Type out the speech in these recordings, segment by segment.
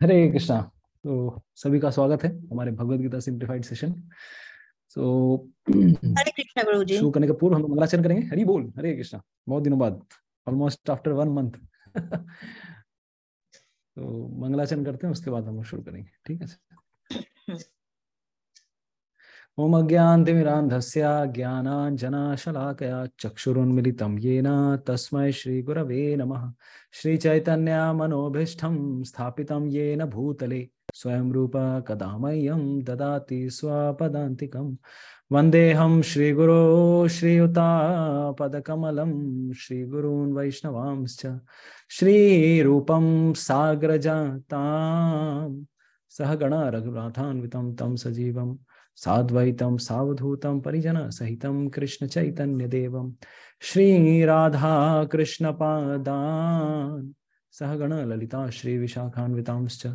हरे कृष्णा। तो सभी का स्वागत है हमारे भगवत गीता सिंप्लीफाइड सेशन। सो हरे कृष्णा प्रभु जी। शुरू करने के पूर्व हम लोग मंगलाचरण करेंगे। हरि बोल, हरे कृष्णा। बहुत दिनों बाद, ऑलमोस्ट आफ्टर 1 मंथ। तो मंगलाचरण करते हैं, उसके बाद हम लोग शुरू करेंगे, ठीक है। ओम अज्ञानतिमिरान्धस्य ज्ञानाञ्जनशलाकया चक्षुरुन्मिलितं येन तस्मै श्रीगुरवे नमः। श्रीचैतन्यमनोभीष्टं स्थापितं येन भूतले स्वयं रूप कदा मह्यं ददाति स्वपदान्तिकं। वन्देऽहं श्रीगुरो श्रीयुतापदकमलं श्रीगुरून् वैष्णवांश्च श्रीरूपं साग्रजातां सहगण रघुनाथान्वितं तं सजीवं साद्वैतं सावधूतं परिजन सहितं कृष्ण चैतन्य देवं श्री राधा कृष्ण पादान सहगण ललिता श्री विशाखान्वितांश्च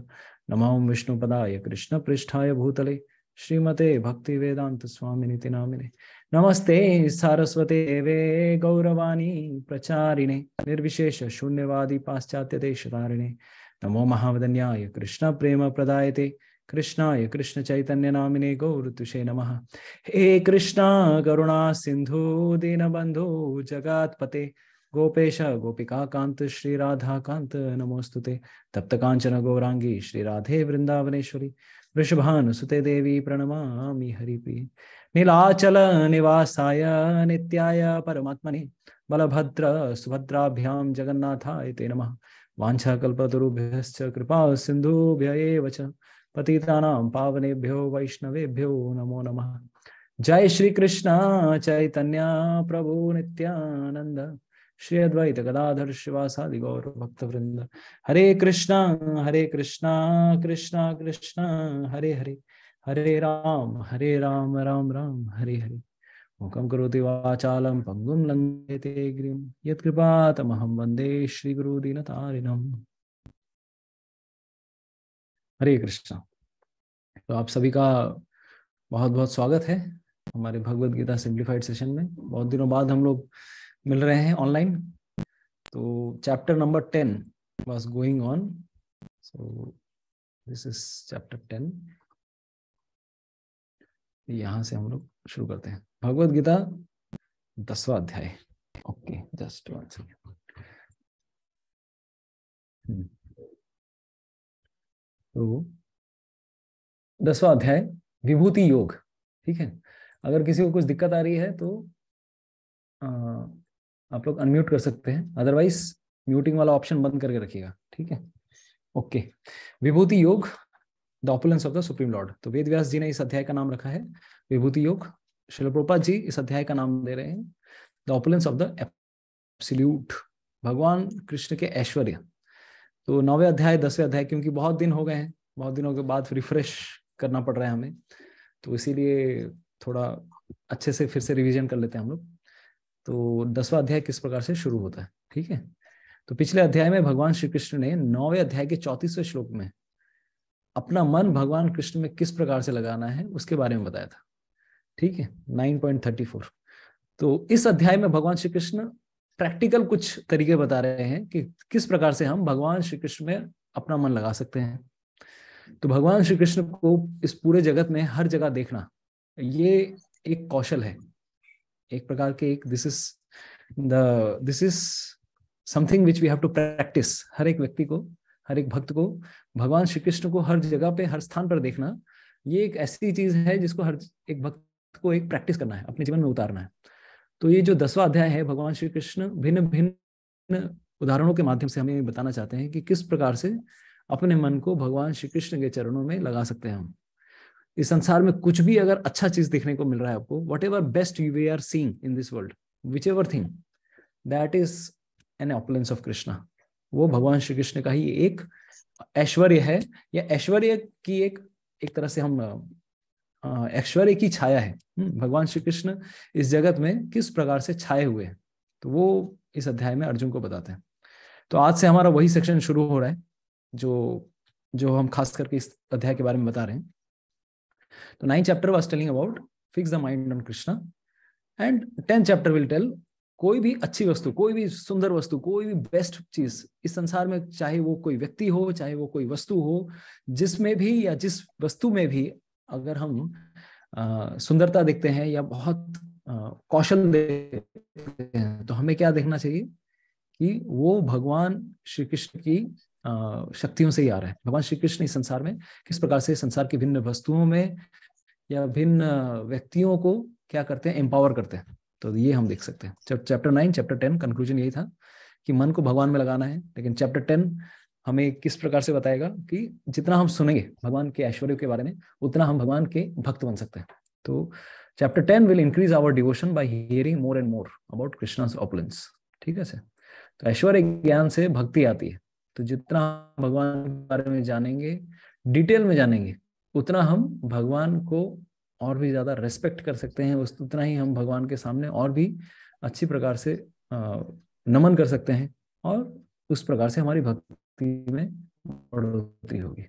नमो विष्णुपदाय कृष्ण पृष्ठाय भूतले श्रीमते भक्ति वेदांत स्वामिनिति नामिने। नमस्ते सारस्वते देवे गौरवाणी प्रचारिणे निर्विशेष शून्यवादी पाश्चात्य देशतारिणे। नमो महावदन्याय कृष्ण प्रेम प्रदायते कृष्णाय कृष्ण चैतन्य नामिने गौरतुषे नमः। हे कृष्णा करुणा सिंधु दीनबंधु जगत्पते गोपेश गोपिका कांत श्री राधा कांत नमोस्तुते। तप्त कांचन गौरांगी श्री राधे वृंदावनेश्वरी वृषभानुसुते देवी प्रणमामि हरिप्रिये। नीलाचल निवासाय नित्याय परमात्मने बलभद्र सुभद्राभ्यां जगन्नाथाय ते नमः। वाञ्छाकल्पतरुभ्यश्च कृपा सिन्धुभ्य एव च पतितानां पावनेभ्यो वैष्णवेभ्यो नमो नमः। जय श्री कृष्ण चैतन्य प्रभु नित्यानंद श्री अद्वैत गदाधर शिवासादि गौर भक्त वृंद। हरे कृष्णा कृष्णा कृष्णा हरे हरे, हरे राम राम राम हरे हरे। मूकं करोति वाचालं पंगुं लंघयते गिरिं यत्कृपातमहं वन्दे श्रीगुरुदीनतारिणम्। हरे कृष्णा। तो आप सभी का बहुत बहुत स्वागत है हमारे भगवत गीता सिंप्लीफाइड सेशन में। बहुत दिनों बाद हम लोग मिल रहे हैं ऑनलाइन। तो chapter number 10 was going on, so this is chapter 10। यहाँ से हम लोग शुरू करते हैं भगवत गीता 10वां अध्याय। Okay, just one second. तो 10वां अध्याय विभूति योग, ठीक है। अगर किसी को कुछ दिक्कत आ रही है तो आप लोग अनम्यूट कर सकते हैं, अदरवाइज म्यूटिंग वाला ऑप्शन बंद करके रखिएगा, ठीक है। ओके, विभूति योग, the opulence of the supreme Lord. तो वेद व्यास जी ने इस अध्याय का नाम रखा है विभूति योग। श्रील प्रभुपाद जी इस अध्याय का नाम दे रहे हैं the opulence of the absolute, भगवान कृष्ण के ऐश्वर्य। तो 9वें अध्याय 10वें अध्याय, क्योंकि बहुत दिन हो गए हैं, बहुत दिनों के बाद रिफ्रेश करना पड़ रहा है हमें, तो इसीलिए थोड़ा अच्छे से फिर से रिवीजन कर लेते हैं हम लोग। तो 10वां अध्याय किस प्रकार से शुरू होता है, ठीक है। तो पिछले अध्याय में भगवान श्री कृष्ण ने 9वें अध्याय के 34वें श्लोक में अपना मन भगवान कृष्ण में किस प्रकार से लगाना है उसके बारे में बताया था, ठीक है, 9.34। तो इस अध्याय में भगवान श्री कृष्ण प्रैक्टिकल कुछ तरीके बता रहे हैं कि किस प्रकार से हम भगवान श्री कृष्ण में अपना मन लगा सकते हैं। तो भगवान श्री कृष्ण को इस पूरे जगत में हर जगह देखना, ये एक कौशल है, एक प्रकार के एक this is something which we have to practise. हर एक व्यक्ति को, हर एक भक्त को भगवान श्री कृष्ण को हर जगह पे, हर स्थान पर देखना, ये एक ऐसी चीज है जिसको हर एक भक्त को एक प्रैक्टिस करना है, अपने जीवन में उतारना है। तो ये जो 10वां अध्याय है, भगवान श्री कृष्ण भिन्न भिन्न उदाहरणों के माध्यम से हमें बताना चाहते हैं कि किस प्रकार से अपने मन को भगवान श्री कृष्ण के चरणों में लगा सकते हैं हम। इस संसार में कुछ भी अगर अच्छा चीज देखने को मिल रहा है आपको, whatever best you we are seeing in this world, whichever thing, that is an opulence of Krishna. वो भगवान श्री कृष्ण का ही एक ऐश्वर्य है, या ऐश्वर्य की एक तरह से हम ऐश्वर्य की छाया है। भगवान श्री कृष्ण इस जगत में किस प्रकार से छाए हुए हैं, तो वो इस अध्याय में अर्जुन को बताते हैं। तो आज से हमारा वही सेक्शन शुरू हो रहा है जो हम खास करके इस अध्याय के बारे में बता रहे हैं। तो 9th chapter was telling about fix the mind on Krishna, and 10th chapter will tell कोई भी अच्छी वस्तु, कोई भी सुंदर वस्तु, कोई भी बेस्ट चीज इस संसार में, चाहे वो कोई व्यक्ति हो, चाहे वो कोई वस्तु हो, जिसमें भी या जिस वस्तु में भी अगर हम सुंदरता देखते हैं या बहुत कौशल देखते हैं, तो हमें क्या देखना चाहिए कि वो भगवान श्री कृष्ण की शक्तियों से ही आ रहा है। भगवान श्री कृष्ण इस संसार में किस प्रकार से संसार की भिन्न वस्तुओं में या भिन्न व्यक्तियों को क्या करते हैं, एम्पावर करते हैं। तो ये हम देख सकते हैं। चैप्टर 9, चैप्टर 10 कंक्लूजन यही था कि मन को भगवान में लगाना है। लेकिन चैप्टर 10 हमें किस प्रकार से बताएगा कि जितना हम सुनेंगे भगवान के ऐश्वर्य के बारे में, उतना हम भगवान के भक्त बन सकते हैं। तो chapter 10 will increase our devotion by hearing more and more about Krishna's opulence. ठीक है सर। तो ऐश्वर्य ज्ञान से भक्ति आती है। तो जितना भगवान के बारे में जानेंगे, डिटेल में जानेंगे, उतना हम भगवान को और भी ज्यादा रेस्पेक्ट कर सकते हैं, उतना ही हम भगवान के सामने और भी अच्छी प्रकार से नमन कर सकते हैं, और उस प्रकार से हमारी भक्ति में बढ़ोतरी होगी।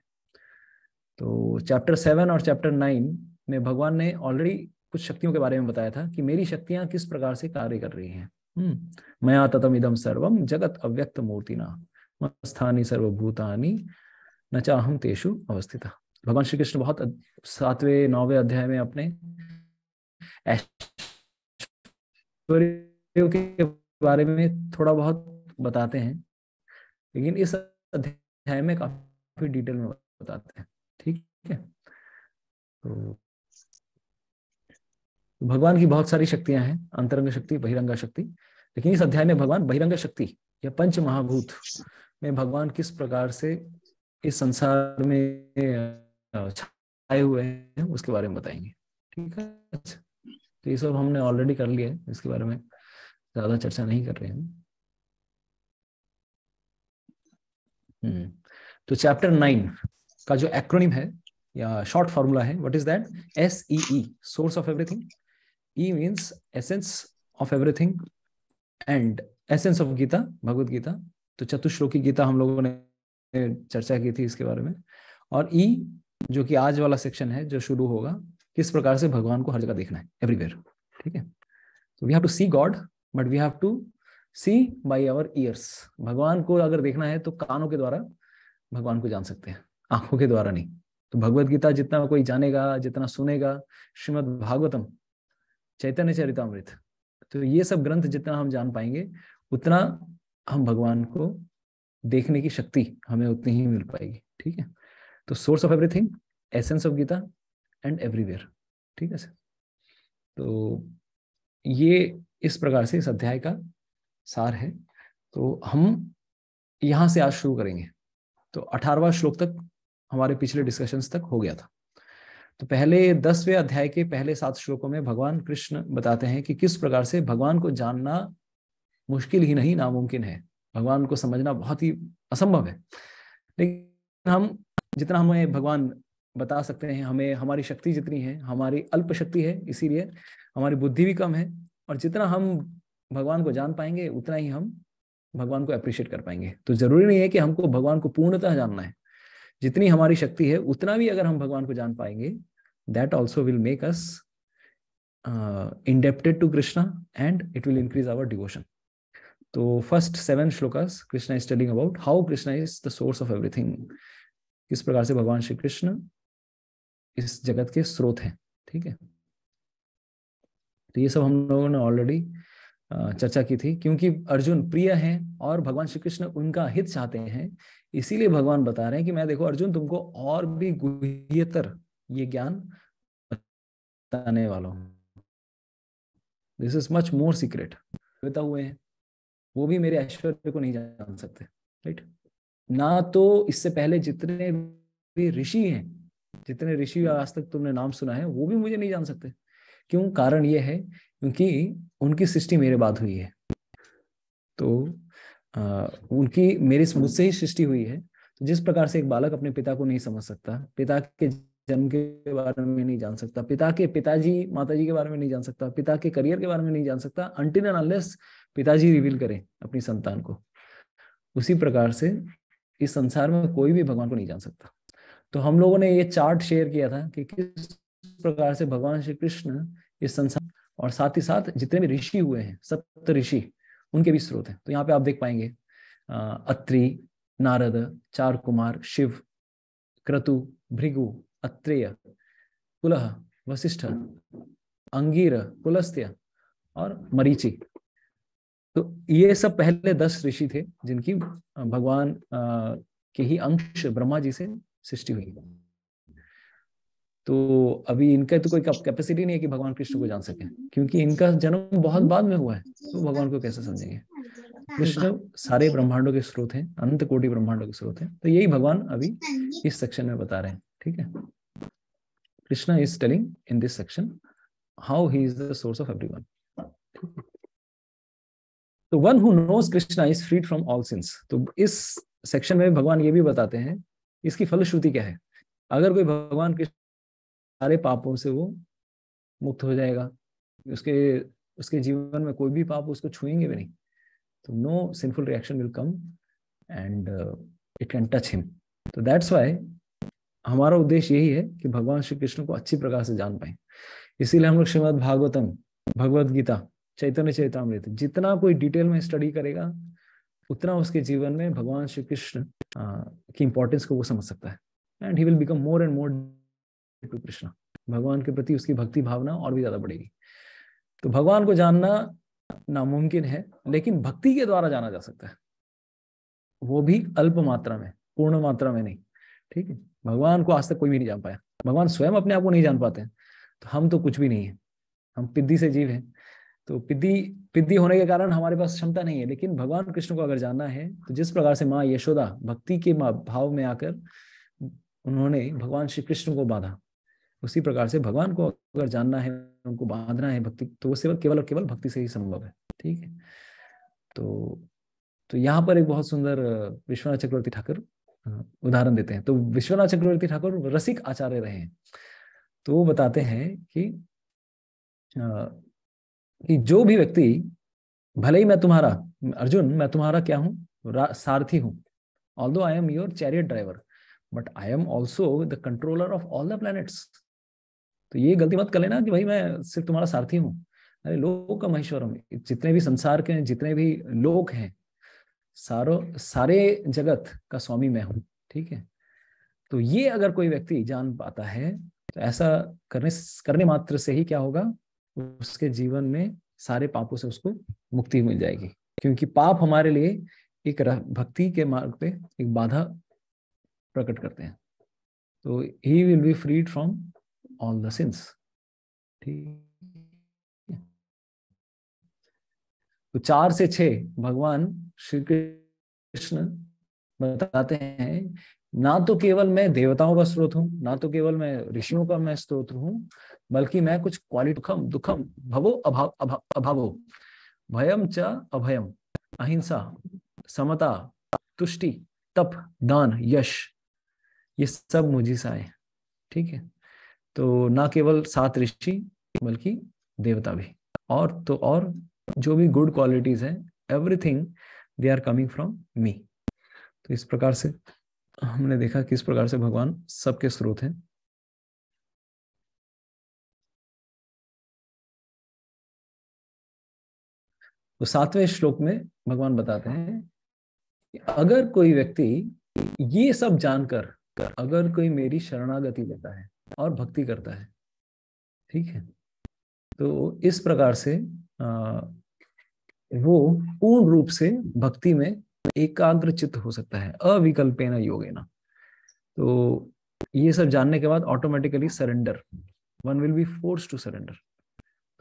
तो चैप्टर 7 और चैप्टर 9 में भगवान ने ऑलरेडी कुछ शक्तियों के बारे में बताया था कि मेरी शक्तियां किस प्रकार से कार्य कर रही हैं। मया ततम इदम सर्वम जगत अव्यक्त मूर्तिना मत्स्थानि सर्वभूतानि न चाहम तेषु अवस्थिता। भगवान श्री कृष्ण बहुत 7वें 9वें अध्याय में अपने ऐश्वर्य के बारे में थोड़ा बहुत बताते हैं, लेकिन इस अध्याय में काफी डिटेल में बताते हैं। ठीक है। तो भगवान की बहुत सारी शक्तियां हैं, अंतरंग शक्ति, बहिरंग शक्ति। लेकिन इस अध्याय में भगवान बहिरंग शक्ति या पंच महाभूत में भगवान किस प्रकार से इस संसार में छाए हुए हैं उसके बारे में बताएंगे। ठीक है। तो ये सब हमने ऑलरेडी कर लिया है, इसके बारे में ज्यादा चर्चा नहीं कर रहे हैं। तो चैप्टर 9 का जो एक्रोनिम है या शॉर्ट फॉर्मूला है, what is that? SEE, source of everything. E means essence of everything and essence of Gita, Bhagavad Gita. तो चतुश्लोकी गीता हम लोगों ने चर्चा की थी इसके बारे में। और E जो कि आज वाला सेक्शन है जो शुरू होगा, किस प्रकार से भगवान को हर जगह देखना है, एवरीवेयर। ठीक है। तो we have to see God, but we have to see by our ears. भगवान को अगर देखना है तो कानों के द्वारा भगवान को जान सकते हैं, आंखों के द्वारा नहीं। तो भगवत गीता जितना कोई जानेगा, जितना सुनेगा, श्रीमद् भागवतम, चैतन्य चरितामृत, तो ये सब ग्रंथ जितना हम जान पाएंगे, उतना हम भगवान को देखने की शक्ति हमें उतनी ही मिल पाएगी। ठीक है। तो source of everything, essence of Gita and everywhere. ठीक है सर। तो ये इस प्रकार से इस अध्याय का सार है। तो हम यहां से आज शुरू करेंगे। तो 18वां श्लोक तक हमारे पिछले डिस्कशंस तक हो गया था। तो पहले 10वें अध्याय के पहले 7 श्लोकों में भगवान कृष्ण बताते हैं कि किस प्रकार से भगवान को जानना मुश्किल ही नहीं, नामुमकिन है। भगवान को समझना बहुत ही असंभव है, लेकिन हम जितना हमें भगवान बता सकते हैं, हमें हमारी शक्ति जितनी है, हमारी अल्प शक्ति है, इसीलिए हमारी बुद्धि भी कम है। और जितना हम भगवान को जान पाएंगे, उतना ही हम भगवान को अप्रिशिएट कर पाएंगे। तो जरूरी नहीं है कि हमको भगवान को पूर्णतः जानना है। जितनी हमारी शक्ति है, उतना भी अगर हम भगवान को जान पाएंगे, that also will make us indebted to Krishna and it will increase our devotion. तो first 7 shlokas Krishna is telling about how Krishna is the source of everything. किस प्रकार से भगवान श्री कृष्ण इस जगत के स्रोत हैं। ठीक है। तो ये सब हम लोगों ने ऑलरेडी चर्चा की थी। क्योंकि अर्जुन प्रिय हैं और भगवान श्री कृष्ण उनका हित चाहते हैं, इसीलिए भगवान बता रहे हैं कि मैं देखो अर्जुन, तुमको और भी गुह्यतर ये ज्ञान बताने वाला हूं। This is much more secret. देवता हुए हैं, वो भी मेरे ऐश्वर्य को नहीं जान सकते। राइट। ना तो इससे पहले जितने भी ऋषि हैं, जितने ऋषि आज तक तुमने नाम सुना है, वो भी मुझे नहीं जान सकते। क्यों? कारण ये है क्योंकि उनकी सृष्टि मेरे बाद हुई है। तो उनकी मुझसे ही सृष्टि हुई है। तो जिस प्रकार से एक बालक अपने पिता को नहीं समझ सकता, पिता के जन्म के बारे में नहीं जान सकता, पिता के पिताजी माताजी के बारे में नहीं जान सकता, पिता के करियर के बारे में नहीं जान सकता, अनटिल एंड अनलेस पिताजी रिवील करें अपनी संतान को, उसी प्रकार से इस संसार में कोई भी भगवान को नहीं जान सकता। तो हम लोगों ने ये चार्ट शेयर किया था कि किस प्रकार से भगवान श्री कृष्ण इस संसार और साथ ही साथ जितने भी ऋषि हुए हैं, सप्त ऋषि, उनके भी स्रोत हैं। तो यहाँ पे आप देख पाएंगे अत्रि, नारद, चार कुमार, शिव, क्रतु, भृगु, अत्रेय, पुलह, वशिष्ठ, अंगीर, पुलस्त्य और मरीचि। तो ये सब पहले 10 ऋषि थे जिनकी भगवान के ही अंश ब्रह्मा जी से सृष्टि हुई। तो अभी इनका तो कोई कैपेसिटी नहीं है कि भगवान कृष्ण को जान सके, क्योंकि इनका जन्म बहुत बाद में हुआ है, तो भगवान को कैसे समझेंगे। कृष्ण सारे ब्रह्मांडों के स्रोत हैं, अनंत कोटि ब्रह्मांडों के स्रोत हैं। तो यही भगवान अभी इस सेक्शन में बता रहे हैं। ठीक है, Krishna is telling in this section how he is the source of everyone. तो one who knows Krishna is freed from all sins. तो इस सेक्शन में भगवान ये भी बताते हैं इसकी फलश्रुति क्या है। अगर कोई भगवान के सारे पापों से वो मुक्त हो जाएगा, उसके जीवन में कोई भी पाप उसको छुएंगे भी नहीं, तो no sinful reaction will come and it can touch him. तो दैट्स व्हाई हमारा उद्देश्य यही है कि भगवान श्री कृष्ण को अच्छी प्रकार से जान पाए। इसीलिए हम लोग श्रीमद् भागवतम, भगवद गीता, चैतन्य चैतामृत, जितना कोई डिटेल में स्टडी करेगा उतना उसके जीवन में भगवान श्री कृष्ण की इंपॉर्टेंस को वो समझ सकता है। And he will become more and more to Krishna. भगवान के प्रति उसकी भक्ति भावना और भी ज्यादा बढ़ेगी। तो भगवान को जानना नामुमकिन है, लेकिन भक्ति के द्वारा जाना जा सकता है, वो भी अल्प मात्रा में, पूर्ण मात्रा में नहीं। ठीक है, भगवान को आज तक कोई भी नहीं जान पाया। भगवान स्वयं अपने आप को नहीं जान पाते हैं, तो हम तो कुछ भी नहीं है, हम पिद्दी से जीव हैं। तो पिद्दी होने के कारण हमारे पास क्षमता नहीं है। लेकिन भगवान कृष्ण को अगर जानना है तो जिस प्रकार से माँ यशोदा भक्ति के भाव में आकर उन्होंने भगवान श्री कृष्ण को बांधा, उसी प्रकार से भगवान को अगर जानना है, उनको बांधना है भक्ति, तो वो सिर्फ केवल और केवल भक्ति से ही संभव है। ठीक है, तो यहाँ पर एक बहुत सुंदर विश्वनाथ चक्रवर्ती ठाकुर उदाहरण देते हैं। तो विश्वनाथ चक्रवर्ती ठाकुर रसिक आचार्य रहे हैं। तो वो बताते हैं कि जो भी व्यक्ति, भले ही मैं तुम्हारा, अर्जुन मैं तुम्हारा क्या हूँ, सारथी हूँ, although I am your chariot driver, but I am also the controller of all the planets. तो ये गलती मत कर लेना कि भाई मैं सिर्फ तुम्हारा सारथी हूँ। अरे लोक महेश्वरम, जितने भी संसार के जितने भी लोग हैं, सारे जगत का स्वामी मैं हूँ। ठीक है, तो ये अगर कोई व्यक्ति जान पाता है तो ऐसा करने मात्र से ही क्या होगा, उसके जीवन में सारे पापों से उसको मुक्ति मिल जाएगी। क्योंकि पाप हमारे लिए एक भक्ति के मार्ग पे एक बाधा प्रकट करते हैं। तो he will be freed from all the sins. ठीक, तो 4 से 6 भगवान श्री कृष्ण बताते हैं, ना तो केवल मैं देवताओं का स्रोत हूं, ना तो केवल मैं ऋषियों का मैं स्रोत हूं, बल्कि मैं कुछ क्वालिटी, दुखम भवो अभावो, भयम च अभयम, अहिंसा, समता, तुष्टि, तप, दान, यश, ये सब मुझी से आए। ठीक है, तो ना केवल 7 ऋषि बल्कि देवता भी, और जो भी गुड क्वालिटीज हैं, everything they are coming from me. तो इस प्रकार से हमने देखा किस प्रकार से भगवान सबके स्रोत हैं। तो 7वें श्लोक में भगवान बताते हैं कि अगर कोई व्यक्ति ये सब जानकर अगर कोई मेरी शरणागति लेता है और भक्ति करता है, ठीक है, तो इस प्रकार से वो पूर्ण रूप से भक्ति में एकाग्र चित्त हो सकता है, अविकल्पेन योगेन। तो ये सब जानने के बाद automatically surrender, one will be force to surrender.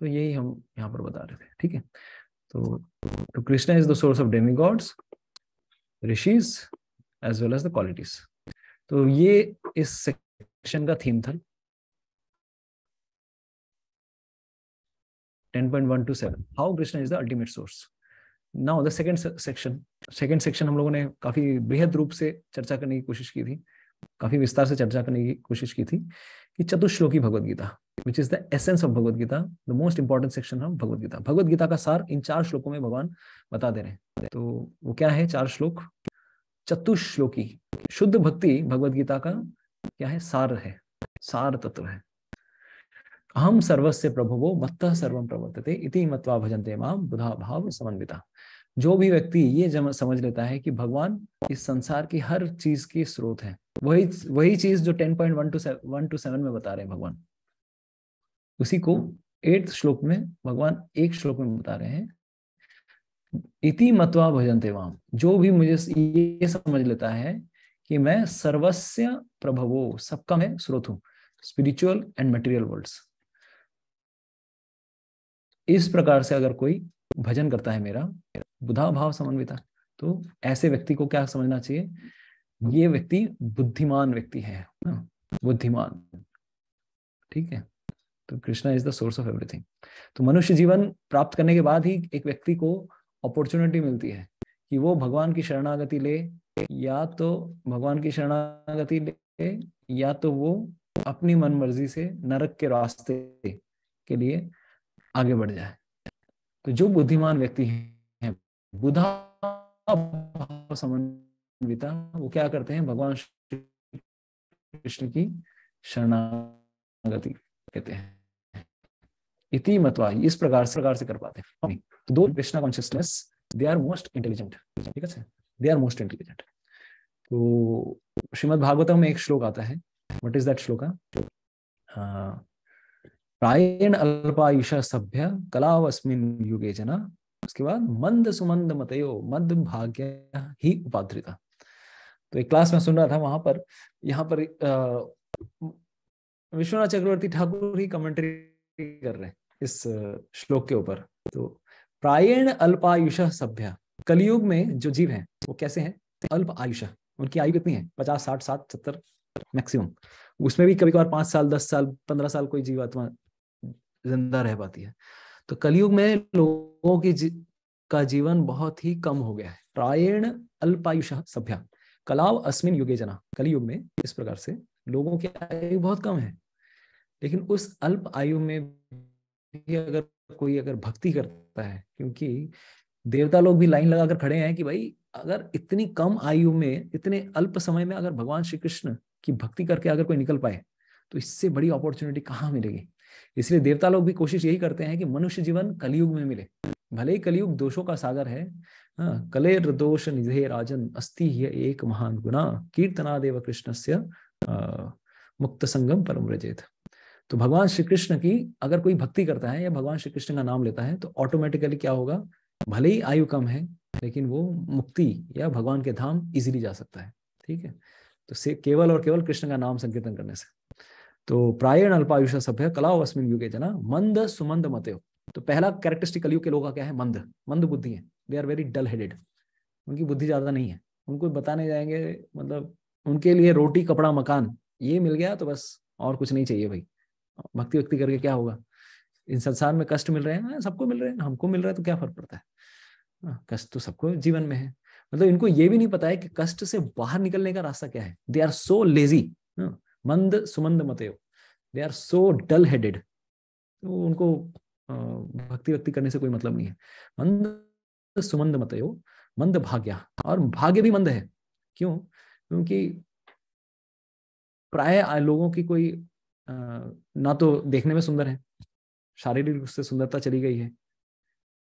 तो यही हम यहाँ पर बता रहे थे। ठीक है, तो Krishna is the source of demigods, rishis as well as the qualities. तो ये इस सेक्शन का थीम था। 10.1 to 7 how Krishna is the ultimate source. Now the second section हम लोगों ने काफी बृहद रूप से चर्चा करने की कोशिश की थी, काफी विस्तार से चर्चा करने की कोशिश की थी कि Chatushloki Bhagavad Gita, which is the essence of Bhagavad Gita, the most important section of Bhagavad Gita. Bhagavad Gita का सार इन 4 श्लोकों में भगवान बता दे रहे हैं। तो वो क्या है 4 श्लोक? चतुश्लोकी, शुद्ध भक्ति भगवद गीता का क्या है? सार है, सार तत्व है। अहम सर्वस्य प्रभुवो मत्तः सर्वं प्रवर्तते इति मत्वा भजन्ते माम बुधा भाव समन्विता। जो भी व्यक्ति ये समझ लेता है कि भगवान इस संसार की हर चीज की स्रोत है, वही वही चीज जो 10.1 to 7 में बता रहे हैं भगवान, उसी को 8th श्लोक में भगवान एक श्लोक में बता रहे हैं, इति मत्वा भजन्ते माम। जो भी मुझे ये समझ लेता है कि मैं सर्वस्य प्रभवो, सबका मैं स्रोत हूं, स्पिरिचुअल एंड मटेरियल वर्ल्ड्स, इस प्रकार से अगर कोई भजन करता है मेरा, बुधा भाव समन्विता, तो ऐसे व्यक्ति को क्या समझना चाहिए, ये व्यक्ति बुद्धिमान व्यक्ति है ना, बुद्धिमान, ठीक है। तो Krishna is the source of everything. तो मनुष्य जीवन प्राप्त करने के बाद ही एक व्यक्ति को अपॉर्चुनिटी मिलती है कि वो भगवान की शरणागति ले, या तो भगवान की शरणागति ले, या तो वो अपनी मन मर्जी से नरक के रास्ते के लिए आगे बढ़ जाए। तो जो बुद्धिमान व्यक्ति हैं, बुधा भाव समन्विता, वो क्या करते हैं, भगवान श्री कृष्ण की शरणागति कहते हैं, इति मतवा, इस प्रकार से कर पाते हैं। तो दो Krishna consciousness, they are most intelligent, ठीक है, दे आर मोस्ट इंटेलिजेंट। तो श्रीमद् भागवतम में एक श्लोक आता है, व्हाट इज दैट श्लोका, प्रायेण अल्पायुषा सभ्य कलावस्मिन् युगे जना, उसके बाद मंद सुमंद मतयो मद भाग्य ही उपाधृता। तो एक क्लास में सुन रहा था, वहां पर यहाँ पर विश्वनाथ चक्रवर्ती ठाकुर ही कमेंट्री कर रहे हैं इस श्लोक के ऊपर। तो प्रायेण अल्पायुषा सभ्य, कलयुग में जो जीव हैं वो कैसे हैं, अल्प आयुषा, उनकी आयु कितनी है, 50, 60, 60, 70 मैक्सिमम, उसमें भी कभी कभार 5 साल 10 साल 15 साल कोई जीवात्मा जिंदा रह पाती है। तो कलयुग में लोगों की का जीवन बहुत ही कम हो गया है। प्रायेण अल्पायुषा सभ्या कलाव अस्मिन युगे जना, कलयुग में इस प्रकार से लोगों की आयु बहुत कम है। लेकिन उस अल्प आयु में भी अगर कोई भक्ति करता है, क्योंकि देवता लोग भी लाइन लगाकर खड़े हैं कि भाई अगर इतनी कम आयु में, इतने अल्प समय में अगर भगवान श्री कृष्ण की भक्ति करके अगर कोई निकल पाए, तो इससे बड़ी अपॉर्चुनिटी कहाँ मिलेगी। इसलिए देवता लोग भी कोशिश यही करते हैं कि मनुष्य जीवन कलयुग में मिले। भले ही कलयुग दोषों का सागर है, कलेर दोष निधे राजन अस्ति ही एक महान गुना कीर्तनादेव कृष्णस्य मुक्त संगम परम व्रजेत। तो भगवान श्री कृष्ण की अगर कोई भक्ति करता है या भगवान श्री कृष्ण का नाम लेता है, तो ऑटोमेटिकली क्या होगा, भले ही आयु कम है लेकिन वो मुक्ति या भगवान के धाम इजीली जा सकता है, ठीक है। तो से केवल और केवल कृष्ण का नाम संकीर्तन करने से। तो प्रायेण अल्पायुषा सभ्य कलाव अस्मिन् युगे जना मंद सुमंद मतयो। तो पहला कैरेक्टरिस्टिक कलयुग के लोगों का क्या है, मंद, मंद बुद्धि है, they are very dull headed, उनकी बुद्धि ज्यादा नहीं है, उनको बताने जाएंगे मतलब उनके लिए रोटी कपड़ा मकान ये मिल गया तो बस, और कुछ नहीं चाहिए भाई। भक्ति वक्ति करके क्या होगा, इन संसार में कष्ट मिल रहे हैं, सबको मिल रहे हैं, हमको मिल रहा है तो क्या फर्क पड़ता है, कष्ट तो सबको जीवन में है। मतलब इनको ये भी नहीं पता है कि कष्ट से बाहर निकलने का रास्ता क्या है। दे आर सो लेजी, मंद सुमंद मतयो, they are so dull headed. तो उनको भक्ति वक्ति करने से कोई मतलब नहीं है। मंद सुमंद मतयो मंद भाग्य, और भाग्य भी मंद है। क्यों, क्योंकि प्राय लोगों की कोई ना तो देखने में सुंदर है, शारीरिक रूप से सुंदरता चली गई है,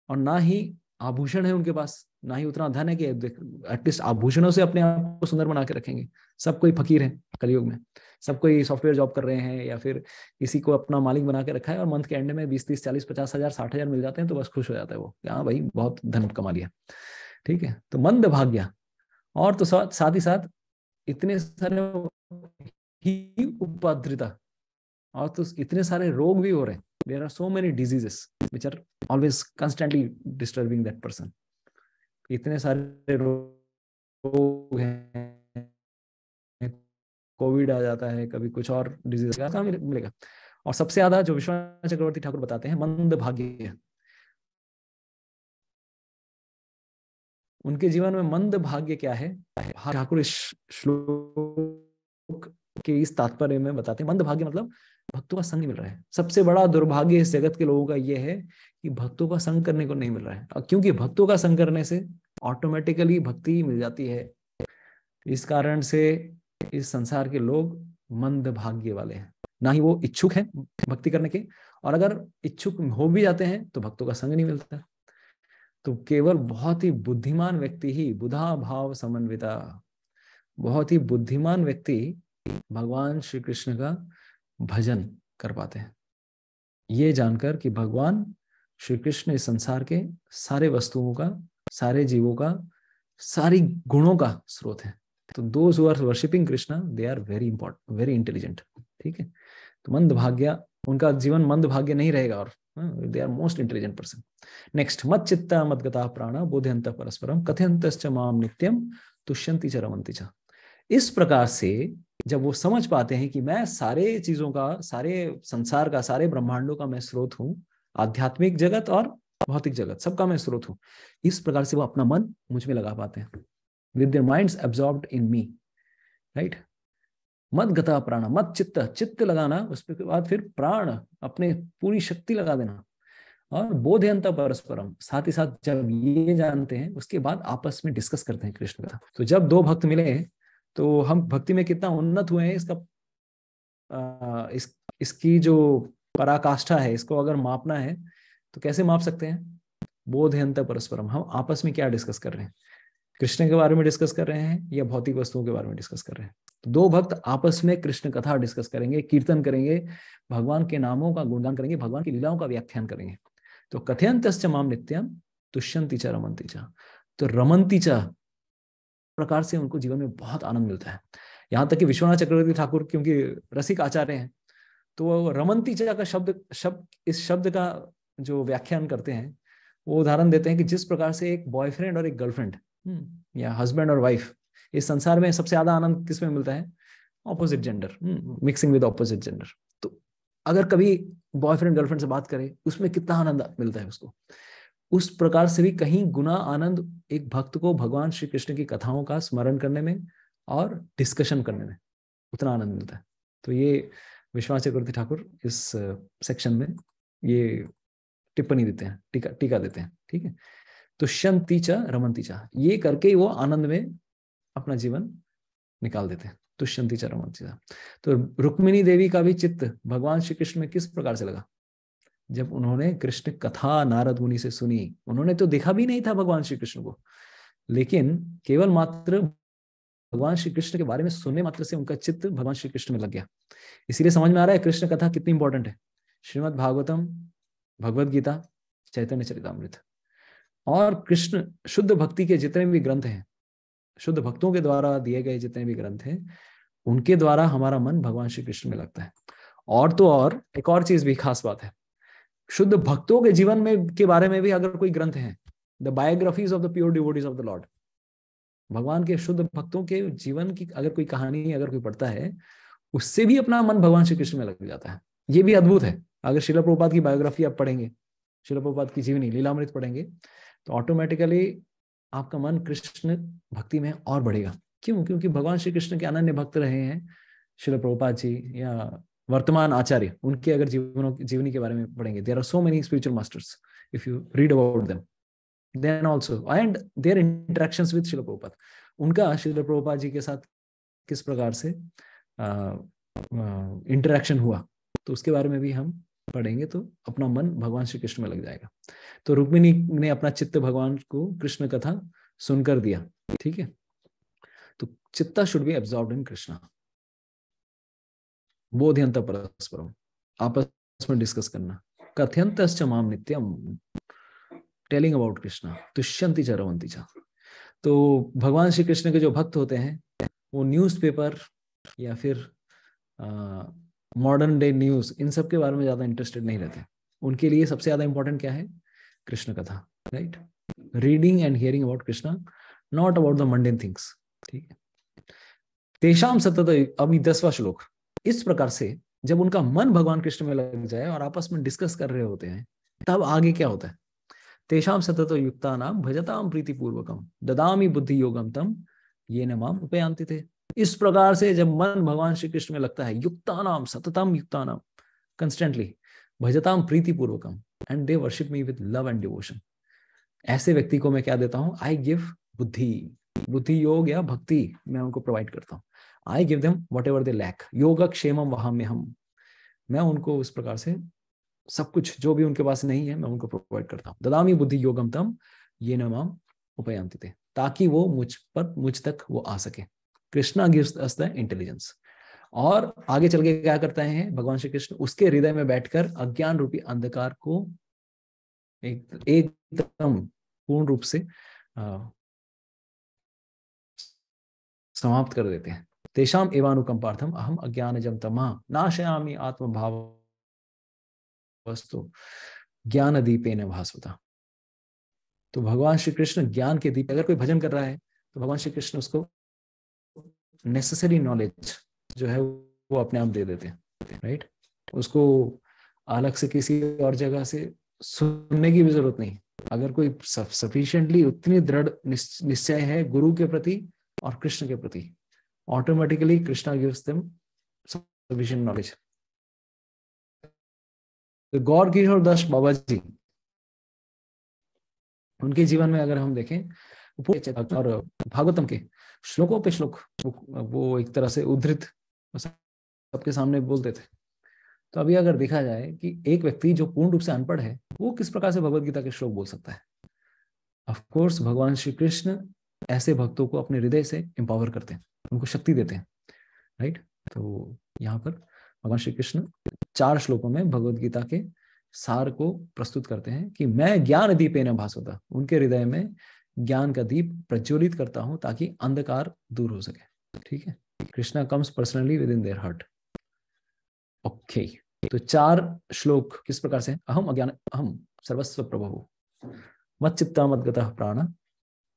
और ना ही आभूषण है उनके पास, ना ही उतना धन है कि एटलीस्ट आभूषणों से अपने आप को सुंदर बना के रखेंगे। सब कोई फकीर है कलयुग में, सब कोई सॉफ्टवेयर जॉब कर रहे हैं या फिर किसी को अपना मालिक बना के रखा है, और मंथ के एंड में 20, 30, 40, 50 हजार 60 हजार मिल जाते हैं तो बस खुश हो जाता है वो, हाँ भाई बहुत धन कमा लिया, ठीक है। तो मंद भाग्य, और तो साथ ही साथ इतने सारे ही उपाद्रिता, और तो इतने सारे रोग भी हो रहे हैं। There are so many diseases which are always constantly disturbing that person. इतने सारे रोग हैं, कोविड आ जाता है, कभी कुछ और डिजीज कहाँ मिलेगा। और सबसे ज्यादा जो विश्वनाथ चक्रवर्ती ठाकुर बताते हैं मंद भाग्य, उनके जीवन में मंद भाग्य क्या है, ठाकुर इस श्लोक के इस तात्पर्य में बताते हैं मंद भाग्य मतलब भक्तों का संग नहीं मिल रहा है। सबसे बड़ा दुर्भाग्य इस जगत के लोगों का यह है कि भक्तों का संग करने को नहीं मिल रहा है, और क्योंकि भक्तों का संग करने से ऑटोमेटिकली भक्ति मिल जाती है। इस कारण से इस संसार के लोग मंद भाग्य वाले हैं, ना ही वो इच्छुक है भक्ति करने के, और अगर इच्छुक हो भी जाते हैं तो भक्तों का संग नहीं मिलता। तो केवल बहुत ही बुद्धिमान व्यक्ति ही, बुधा भाव समन्विता, बहुत ही बुद्धिमान व्यक्ति भगवान श्री कृष्ण का भजन कर पाते हैं, ये जानकर कि भगवान श्री कृष्ण इस संसार के सारे वस्तुओं का, सारे जीवों का, सारी गुणों का स्रोत है। तो those who are worshipping Krishna they are very important, very intelligent, ठीक है। तो मंद भाग्य, उनका जीवन मंद भाग्य नहीं रहेगा, और they are most intelligent person. Next, मत चित्ता मत गता प्राणा बोधयंत परस्परम कथयंतश्च माम नित्यम तुष्यन्ति च रमन्ति च। इस प्रकार से जब वो समझ पाते हैं कि मैं सारे चीजों का, सारे संसार का, सारे ब्रह्मांडों का मैं स्रोत हूँ, आध्यात्मिक जगत और भौतिक जगत सबका मैं स्रोत हूँ, इस प्रकार से वो अपना मन मुझ में लगा पाते हैं, with their minds absorbed in me, right. मत गता प्राण, मत चित्त, चित्त लगाना, उसके बाद फिर प्राण, अपने पूरी शक्ति लगा देना, और बोधयंत परस्परम, साथ ही साथ जब ये जानते हैं उसके बाद आपस में डिस्कस करते हैं कृष्ण कथा। तो जब दो भक्त मिले तो हम भक्ति में कितना उन्नत हुए हैं, इसकी जो पराकाष्ठा है, इसको अगर मापना है तो कैसे माप सकते हैं? बोधयंत परस्परम, हम आपस में क्या डिस्कस कर रहे हैं, कृष्ण के बारे में डिस्कस कर रहे हैं या भौतिक वस्तुओं के बारे में डिस्कस कर रहे हैं। तो दो भक्त आपस में कृष्ण कथा डिस्कस करेंगे, कीर्तन करेंगे, भगवान के नामों का गुणगान करेंगे, भगवान की लीलाओं का व्याख्यान करेंगे। तो कथयंतश्च माम नित्यम तुष्यन्ति च रमन्ति च, तो रमन्ति च प्रकार से उनको जीवन में बहुत आनंद मिलता है। यहाँ तक कि विश्वनाथ चक्रवर्ती ठाकुर क्योंकि रसिक आचार्य हैं, तो रमन्ति च का शब्द इस शब्द का जो व्याख्यान करते हैं, वो उदाहरण देते हैं कि जिस प्रकार से एक बॉयफ्रेंड और एक गर्लफ्रेंड या हस्बैंड और वाइफ, इस संसार में सबसे ज्यादा आनंद किसमें मिलता है? Opposite gender, mixing with opposite gender. तो अगर कभी बॉयफ्रेंड गर्लफ्रेंड से बात करे, उसमें कितना आनंद मिलता है उसको, उस प्रकार से भी कहीं गुना आनंद एक भक्त को भगवान श्री कृष्ण की कथाओं का स्मरण करने में और डिस्कशन करने में उतना आनंद मिलता है। तो ये विश्वनाथ चक्रवर्ती ठाकुर इस सेक्शन में ये टिप्पणी देते हैं, टीका देते हैं, ठीक है। तुष्यन्ति च रमन्ति च, ये करके वो आनंद में अपना जीवन निकाल देते हैं, तुष्यन्ति च रमन्ति च। तो रुक्मिणी देवी का भी चित्त भगवान श्री कृष्ण में किस प्रकार से लगा? जब उन्होंने कृष्ण कथा नारद मुनि से सुनी, उन्होंने तो देखा भी नहीं था भगवान श्री कृष्ण को, लेकिन केवल मात्र भगवान श्री कृष्ण के बारे में सुनने मात्र से उनका चित्त भगवान श्री कृष्ण में लग गया। इसीलिए समझ में आ रहा है कृष्ण कथा कितनी इंपॉर्टेंट है। श्रीमद् भागवतम, भगवद गीता, चैतन्य चरितामृत और कृष्ण शुद्ध भक्ति के जितने भी ग्रंथ हैं, शुद्ध भक्तों के द्वारा दिए गए जितने भी ग्रंथ हैं, उनके द्वारा हमारा मन भगवान श्री कृष्ण में लगता है। और तो और एक और चीज भी खास बात है, शुद्ध भक्तों के जीवन में के बारे में भी अगर कोई ग्रंथ है, the biographies of the pure devotees of the Lord, भगवान के शुद्ध भक्तों के जीवन की अगर कोई कहानी अगर कोई पढ़ता है, उससे भी अपना मन भगवान श्री कृष्ण में लग जाता है। ये भी अद्भुत है। अगर श्रील प्रभुपाद की बायोग्राफी आप पढ़ेंगे, श्रील प्रभुपाद की जीवनी लीलामृत पढ़ेंगे, तो ऑटोमेटिकली आपका मन कृष्ण भक्ति में और बढ़ेगा। क्यों? क्योंकि भगवान श्री कृष्ण के अनन्य भक्त रहे हैं श्रील प्रभुपाद जी या वर्तमान आचार्य, उनके अगर जीवनी के बारे में पढ़ेंगे, there are so many spiritual masters if you read about them, then also and their interactions with Srila Prabhupada, उनका श्रील प्रभुपाद जी के साथ किस प्रकार से इंटरेक्शन हुआ, तो उसके बारे में भी हम पढ़ेंगे, तो अपना मन भगवान श्री कृष्ण में लग जाएगा। तो रुक्मिणी ने अपना चित्त भगवान को कृष्ण कथा सुनकर दिया, ठीक है। तो चित्ता should be absorbed in Krishna. बोधयंत परस्परम, आपस में डिस्कस करना। कथयंतश्च माम नित्यम, टेलिंग अबाउट कृष्णा। तुष्यन्ति च रमन्ति च। तो भगवान श्री कृष्ण के जो भक्त होते हैं, वो न्यूज़पेपर या फिर मॉडर्न डे न्यूज, इन सब के बारे में ज्यादा इंटरेस्टेड नहीं रहते। उनके लिए सबसे ज्यादा इंपॉर्टेंट क्या है? कृष्ण कथा, right. Reading and hearing about Krishna, not about the mundane things, ठीक है। तेषाम सतत, अभी 10वां श्लोक, इस प्रकार से जब उनका मन भगवान कृष्ण में लग जाए और आपस में डिस्कस कर रहे होते हैं, तब आगे क्या होता है? तेषाम सतत युक्तानाम भजताम प्रीतिपूर्वकम ददामि बुद्धि योगम तम येन माम उपयान्ति ते। इस प्रकार से जब मन भगवान श्री कृष्ण में लगता है, युक्तानाम सततम युक्तानाम, कंस्टेंटली, भजताम प्रीतिपूर्वकम, and they worship me with love and devotion, ऐसे व्यक्ति को मैं क्या देता हूं? आई गिव बुद्धि, बुद्धि योग या भक्ति मैं उनको प्रोवाइड करता हूं। I give them whatever they lack, योग क्षेमम वहाम्यहम, मैं उनको उस प्रकार से सब कुछ जो भी उनके पास नहीं है मैं उनको प्रोवाइड करता हूँ। ददामी बुद्धि योगम तम ये नमाम उपयांति थे, ताकि वो मुझ तक वो आ सके। Krishna gives us the intelligence. और आगे चल के क्या करते हैं भगवान श्री कृष्ण, उसके हृदय में बैठकर अज्ञान रूपी अंधकार को एकदम पूर्ण रूप से समाप्त कर देते हैं। तेषाम एवानुकंपार्थम अहम अज्ञानजम तमः नाशयामि आत्मभाव वस्तु ज्ञान दीपेन भास्वता। तो भगवान श्री कृष्ण ज्ञान के दीप, अगर कोई भजन कर रहा है तो भगवान श्री कृष्ण उसको नेसेसरी नॉलेज जो है वो अपने आप दे देते हैं, राइट। उसको अलग से किसी और जगह से सुनने की भी जरूरत नहीं। अगर कोई सफिशिएंटली उतनी दृढ़ निश्चय है गुरु के प्रति और कृष्ण के प्रति, automatically Krishna gives them sufficient knowledge. तो गौर किशोर दास बाबा जी, उनके जीवन में अगर हम देखें और भागवतम के श्लोकों पे श्लोक वो एक तरह से उद्धृत सबके सामने बोलते थे। तो अभी अगर देखा जाए कि एक व्यक्ति जो पूर्ण रूप से अनपढ़ है वो किस प्रकार से भगवत गीता के श्लोक बोल सकता है। ऑफ कोर्स भगवान श्री कृष्ण ऐसे भक्तों को अपने हृदय से एम्पावर करते हैं, उनको शक्ति देते हैं, राइट। तो यहाँ पर भगवान श्री कृष्ण 4 श्लोकों में भगवत गीता के सार को प्रस्तुत करते हैं कि मैं ज्ञान दीपेन भास्वता, उनके हृदय में ज्ञान का दीप प्रज्वलित करता हूं ताकि अंधकार दूर हो सके। ठीक है, Krishna comes personally with in their heart. Okay, तो 4 श्लोक किस प्रकार से, अहम अज्ञान अहम सर्वस्व प्रभु मच्चित्ता मद्गतः प्राण,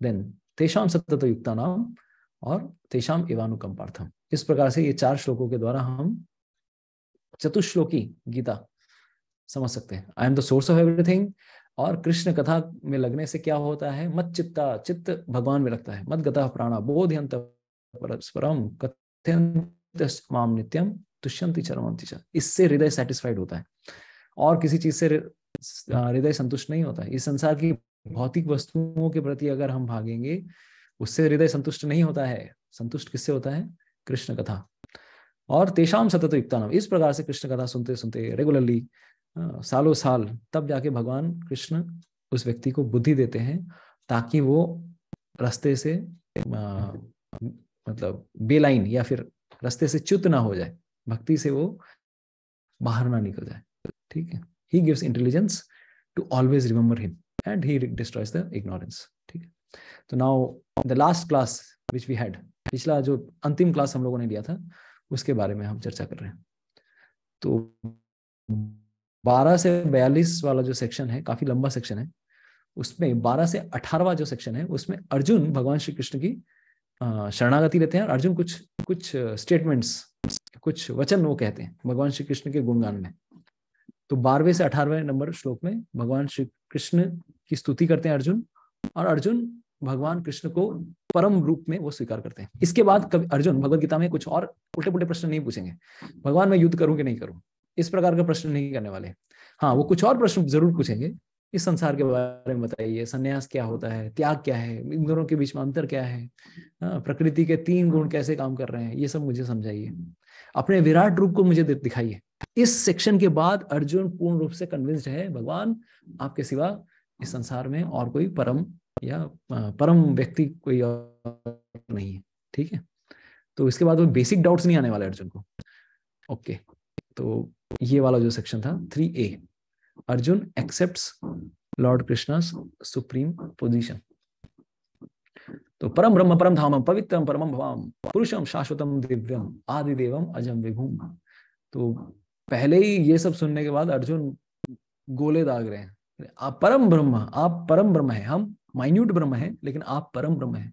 देन तेषाम सतत युक्ता नाम और तेषाम एवानुकंपार्थम। इस प्रकार से ये 4 श्लोकों के द्वारा हम चतुश्लोकी गीता समझ सकते हैं। आई am the source of everything. और कृष्ण कथा में लगने से क्या होता है, मत चित्ता, चित्त भगवान में लगता है, मत गतः प्राणा बोधयंत परस्परम कथयन्त माम नित्यम तुष्यन्ति चरमन्ति च। इससे हृदय सेटिस्फाइड होता है और किसी चीज से हृदय संतुष्ट नहीं होता है। इस संसार की भौतिक वस्तुओं के प्रति अगर हम भागेंगे उससे हृदय संतुष्ट नहीं होता है। संतुष्ट किससे होता है, कृष्ण कथा और तेषाम सतत युक्ता नाम। इस प्रकार से कृष्ण कथा सुनते सुनते रेगुलरली सालों साल, तब जाके भगवान कृष्ण उस व्यक्ति को बुद्धि देते हैं ताकि वो रास्ते से मतलब बेलाइन या फिर रास्ते से च्युत ना हो जाए, भक्ति से वो बाहर ना निकल जाए। ठीक है, he gives intelligence to always remember him and he destroys the ignorance. ठीक है, तो now the last class which we had, पिछला जो अंतिम क्लास हम लोगों ने लिया था उसके बारे में हम चर्चा कर रहे हैं। तो 12 से 42 वाला जो सेक्शन है काफी लंबा सेक्शन है। उसमें 12 से 18वां जो सेक्शन है उसमें अर्जुन भगवान श्री कृष्ण की शरणागति लेते हैं और अर्जुन कुछ स्टेटमेंट्स, कुछ वचन वो कहते हैं भगवान श्री कृष्ण के गुणगान में। तो 12वें से 18वें नंबर श्लोक में भगवान श्री कृष्ण की स्तुति करते हैं अर्जुन, और अर्जुन भगवान कृष्ण को परम रूप में वो स्वीकार करते हैं। इसके बाद कभी अर्जुन भगवत गीता में कुछ और उल्टे पुल्टे प्रश्न नहीं पूछेंगे, भगवान मैं युद्ध करूं कि नहीं करूं, इस प्रकार का प्रश्न नहीं करने वाले। हाँ, वो कुछ और प्रश्न जरूर पूछेंगे, इस संसार के बारे में बताइए, संन्यास क्या होता है, त्याग क्या है, इन दोनों के बीच में अंतर क्या है, प्रकृति के 3 गुण कैसे काम कर रहे हैं, ये सब मुझे समझाइए, अपने विराट रूप को मुझे दिखाइए। इस सेक्शन के बाद अर्जुन पूर्ण रूप से कन्विंस्ड है भगवान आपके सिवा इस संसार में और कोई परम या परम व्यक्ति कोई और नहीं है। ठीक है, तो इसके बाद वो बेसिक डाउट्स नहीं आने वाले अर्जुन को। ओके, तो ये वाला जो सेक्शन था 3A, Arjun accepts Lord Krishna's supreme position. तो परम ब्रह्म परम धामम पवित्रम परमम भवाम पुरुषम शाश्वतम दिव्यम आदिदेवम अजम विभूम। तो पहले ही ये सब सुनने के बाद अर्जुन गोले दाग रहे हैं, आप परम ब्रह्म, आप परम ब्रह्म है, हम माइन्यूट ब्रह्म है लेकिन आप परम ब्रह्म है।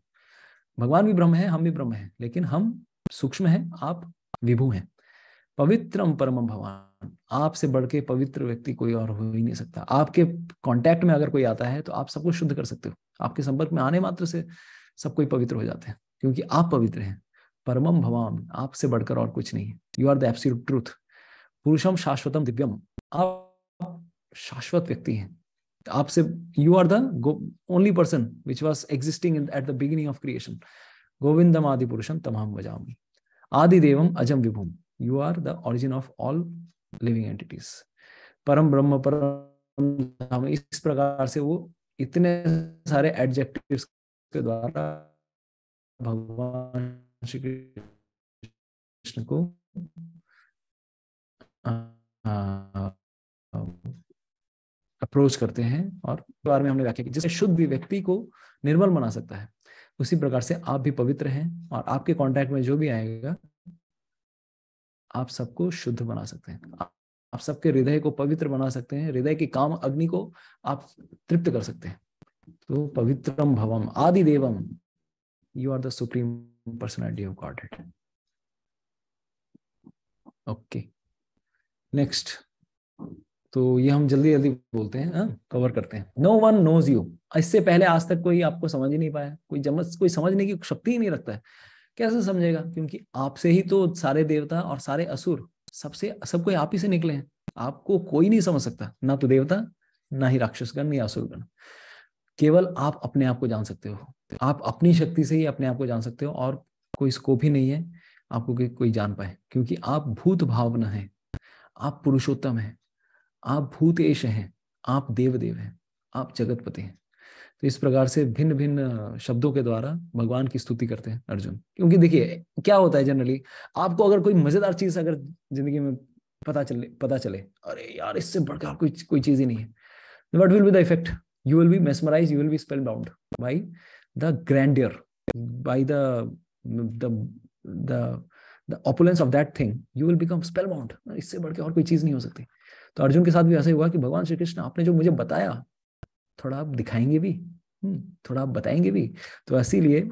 भगवान भी ब्रह्म है, हम भी ब्रह्म है, लेकिन हम सूक्ष्म है, आप विभू हैं। पवित्रम परम भगवान, आपसे बढ़ के पवित्र व्यक्ति कोई और हो ही नहीं सकता। आपके कांटेक्ट में अगर कोई आता है तो आप सबको शुद्ध कर सकते हो, आपके संपर्क में आने मात्र से सब कोई पवित्र हो जाते हैं, क्योंकि आप पवित्र हैं। परमम भगवान, आपसे बढ़कर और कुछ नहीं है। You are the absolute truth. पुरुषम शाश्वतम दिव्यम, आप शाश्वत व्यक्ति हैं। आपसे, you are the only person which was existing at the beginning of creation. गोविंदम आदि पुरुषम तमहम भजामि। आदि देवम अजम विभुम, you are the origin of all living entities. परम ब्रह्म, परम धाम, इस प्रकार से वो इतने सारे एडजेक्टिव्स के द्वारा भगवान श्री कृष्ण को अप्रोच करते हैं। और बार में हमने व्याख्या की, जिससे शुद्ध व्यक्ति को निर्मल बना सकता है, उसी प्रकार से आप भी पवित्र हैं और आपके कांटेक्ट में जो भी आएगा आप सबको शुद्ध बना सकते हैं, आप सबके हृदय को पवित्र बना सकते हैं, हृदय की काम अग्नि को आप तृप्त कर सकते हैं। तो पवित्रम भवम आदि देवम, you are the supreme personality of Godhead. Okay, next. तो ये हम जल्दी जल्दी बोलते हैं, कवर करते हैं। नो वन नोज यू, इससे पहले आज तक कोई आपको समझ ही नहीं पाया, कोई समझने की शक्ति ही नहीं रखता है। कैसे समझेगा? क्योंकि आपसे ही तो सारे देवता और सारे असुर सब कोई आप ही से निकले हैं। आपको कोई नहीं समझ सकता, ना तो देवता, ना ही राक्षसगण, या असुरगण। केवल आप अपने आप को जान सकते हो, आप अपनी शक्ति से ही अपने आप को जान सकते हो, और कोई स्कोप ही नहीं है आपको कि कोई जान पाए, क्योंकि आप भूत भावना है, आप पुरुषोत्तम है, आप भूतेश हैं, आप देवदेव हैं, आप जगतपति हैं। तो इस प्रकार से भिन्न भिन्न शब्दों के द्वारा भगवान की स्तुति करते हैं अर्जुन। क्योंकि देखिए क्या होता है, जनरली आपको अगर कोई मजेदार चीज अगर जिंदगी में पता चले, अरे यार इससे बढ़कर कोई चीज ही नहीं है, what will be the effect? You will be mesmerised, you will be spell bound by the grandeur, by the opulence of that thing, you will become spellbound। इससे बढ़ के और कोई चीज नहीं हो सकती। तो अर्जुन के साथ भी ऐसा ही हुआ कि भगवान श्री कृष्ण, आपने जो मुझे बताया, थोड़ा आप दिखाएंगे भी, थोड़ा आप बताएंगे भी। तो इसीलिए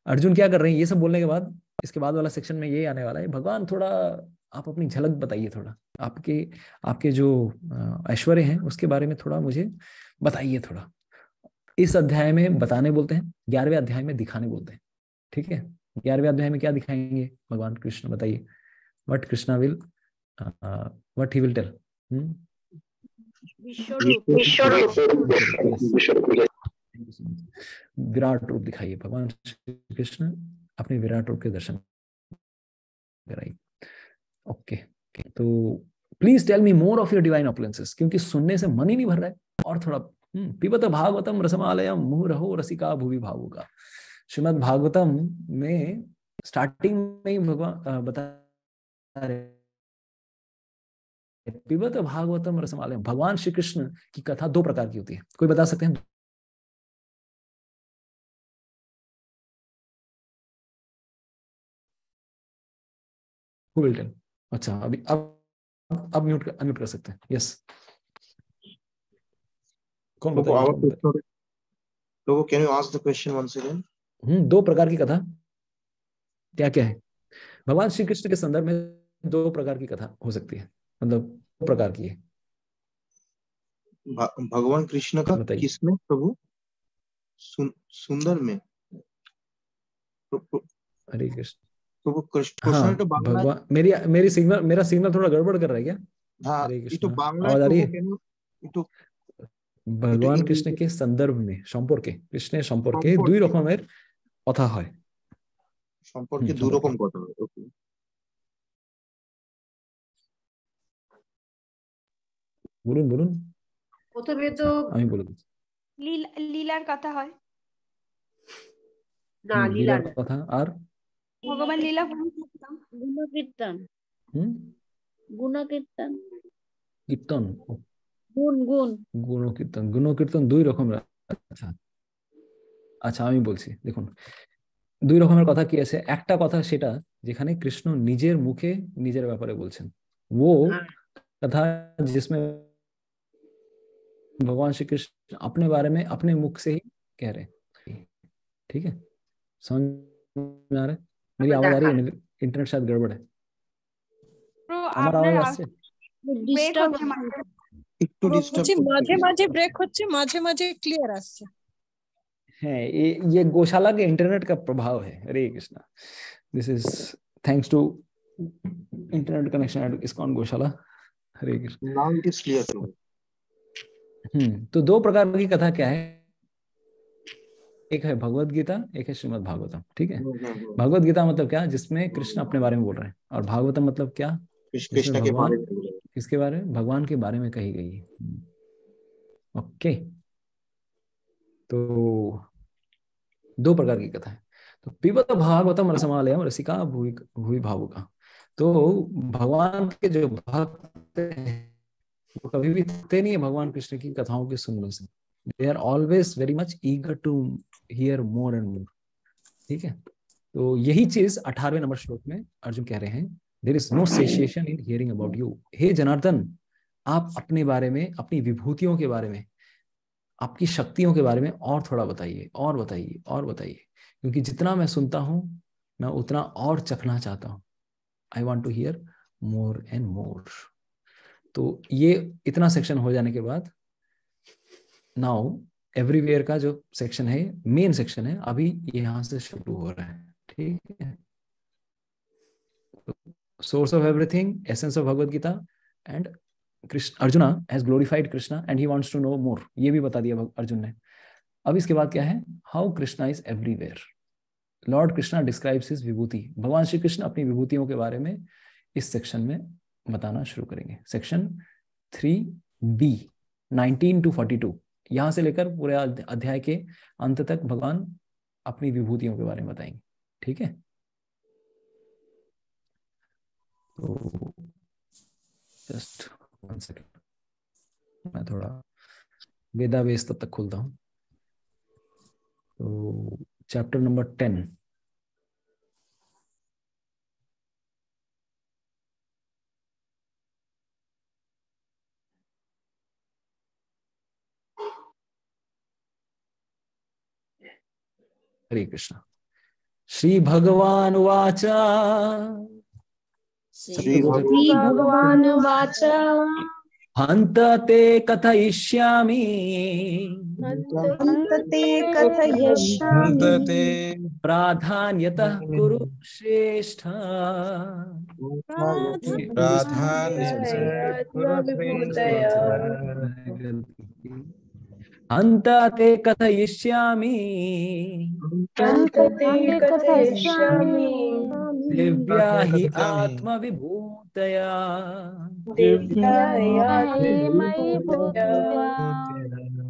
अर्जुन क्या कर रहे हैं, ये सब बोलने के बाद इसके बाद वाला सेक्शन में ये आने वाला है, भगवान थोड़ा आप अपनी झलक बताइए, थोड़ा आपके जो ऐश्वर्य हैं उसके बारे में थोड़ा मुझे बताइए थोड़ा। इस अध्याय में बताने बोलते हैं, 11वें अध्याय में दिखाने बोलते हैं। ठीक है, 11वें अध्याय में क्या दिखाएंगे भगवान कृष्ण, बताइए। What Krishna will, what he will tell? विराट रूप दिखाइए, भगवान श्री कृष्ण अपने विराट रूप के दर्शन कराइए। ओके, तो please tell me more of your divine opulences, क्योंकि सुनने से मन ही नहीं भर रहा है, और थोड़ा पिबत भागवतम रसमालयम मुहुरहो रसिका भुवि भावुका। श्रीमद् भागवतम में स्टार्टिंग में ही भगवान बता रहे, पिबत भागवतम रसमालयम। भगवान श्री कृष्ण की कथा 2 प्रकार की होती है, कोई बता सकते हैं? Who will tell? अच्छा, अभी अब अनम्यूट कर सकते हैं। यस, कौन बताएगा? तो can you ask the question once again? 2 प्रकार की कथा क्या क्या है? भगवान श्री कृष्ण के संदर्भ में 2 प्रकार की कथा हो सकती है, मतलब 2 प्रकार की है। भगवान कृष्ण का किसमें प्रभु? सुंदर में? हरे कृष्ण। तो वो कृष्ण हाँ, तो भगवान मेरा सिग्नल थोड़ा गड़बड़ कर रहा है क्या? हाँ, हरे ये तो कृष्ण, बांग्ला आवाज आ रही है? तो भगवान कृष्ण के संदर्भ में সম্পর্কে, কৃষ্ণের সম্পর্কে 2 রকমের কথা হয়। সম্পর্কে 2 রকম কথা হয়। ওকে, বলুন। প্রথমে তো আমি বলে দিচ্ছি। লীলার কথা হয় না, লীলার কথা, আর ভগবান লীলা গুণকীর্তন কীর্তন, গুণ গুণকীর্তন 2 রকমের। আচ্ছা আমি বলছি, দেখুন 2 রকমের কথা কি আছে। একটা কথা সেটা যেখানে কৃষ্ণ নিজের মুখে নিজের ব্যাপারে বলছেন, वो कथा जिसमें भगवान श्री कृष्ण अपने बारे में अपने मुख से ही कह रहे हैं। ठीक है, समझ में आ रहा है? मेरी आवाज आ रही है? मेरी इंटरनेट शायद गड़बड़ है। আমার আওয়াজ আসছে? একটু ডিস্টার্ব মাঝে মাঝে ব্রেক হচ্ছে, মাঝে মাঝে ক্লিয়ার আসছে। है ये गौशाला के इंटरनेट का प्रभाव है। Hare Krishna, this is thanks to internet connection at ISKCON गौशाला। Hare Krishna. Now it is clear. तो 2 प्रकार की कथा क्या है, एक है भगवत गीता, एक है श्रीमद् भागवतम। ठीक है, भगवत गीता मतलब क्या, जिसमें कृष्ण अपने बारे में बोल रहे हैं, और भागवतम मतलब क्या, कृष्ण के बारे में किसके बारे में? भगवान के बारे में कही गई है। ओके, तो दो प्रकार की कथा है। तो पिबत भागवतम रसमालयम रसिका भूवि भूवि भावुका। तो भगवान के जो भक्त हैं वो कभी भी थकते नहीं है भगवान कृष्ण की कथाओं के सुनने से। They are always very much eager to hear more and more. ठीक है, तो यही चीज 18वें नंबर श्लोक में अर्जुन कह रहे हैं, there is no satiation in hearing about you. हे जनार्दन, आप अपने बारे में, अपनी विभूतियों के बारे में, आपकी शक्तियों के बारे में और थोड़ा बताइए, और बताइए, और बताइए, क्योंकि जितना मैं सुनता हूं मैं उतना और चखना चाहता हूं। I want to hear more and more. तो ये इतना सेक्शन हो जाने के बाद नाउ एवरीवेयर का जो सेक्शन है, मेन सेक्शन है, अभी यहां से शुरू हो रहा है। ठीक है, source of everything, essence of Bhagavad Gita, and Krishna, Arjuna has glorified Krishna and he wants to know more, ये भी बता दिया अर्जुन ने। अब इसके बाद क्या है? How Krishna is everywhere. Lord Krishna describes his vibhuti. भगवान श्री कृष्ण अपनी विभूतियों के बारे में इस सेक्शन में बताना शुरू करेंगे। सेक्शन 3B 19 to 42, यहां से लेकर पूरे अध्याय के अंत तक भगवान अपनी विभूतियों के बारे में बताएंगे। ठीक है, तो जस्ट 1 सेकेंड, मैं थोड़ा वेदावेस तब तक खोलता हूं। तो चैप्टर नंबर 10, हरे कृष्ण। श्री भगवान वाच, श्री भगवान वाच हन्त ते कथयिष्यामि हन्तते कथयिष्यामि प्राधान्यतः कुरु श्रेष्ठ। हन्त ते कथयिष्यामि दिव्या हि आत्मविभूतया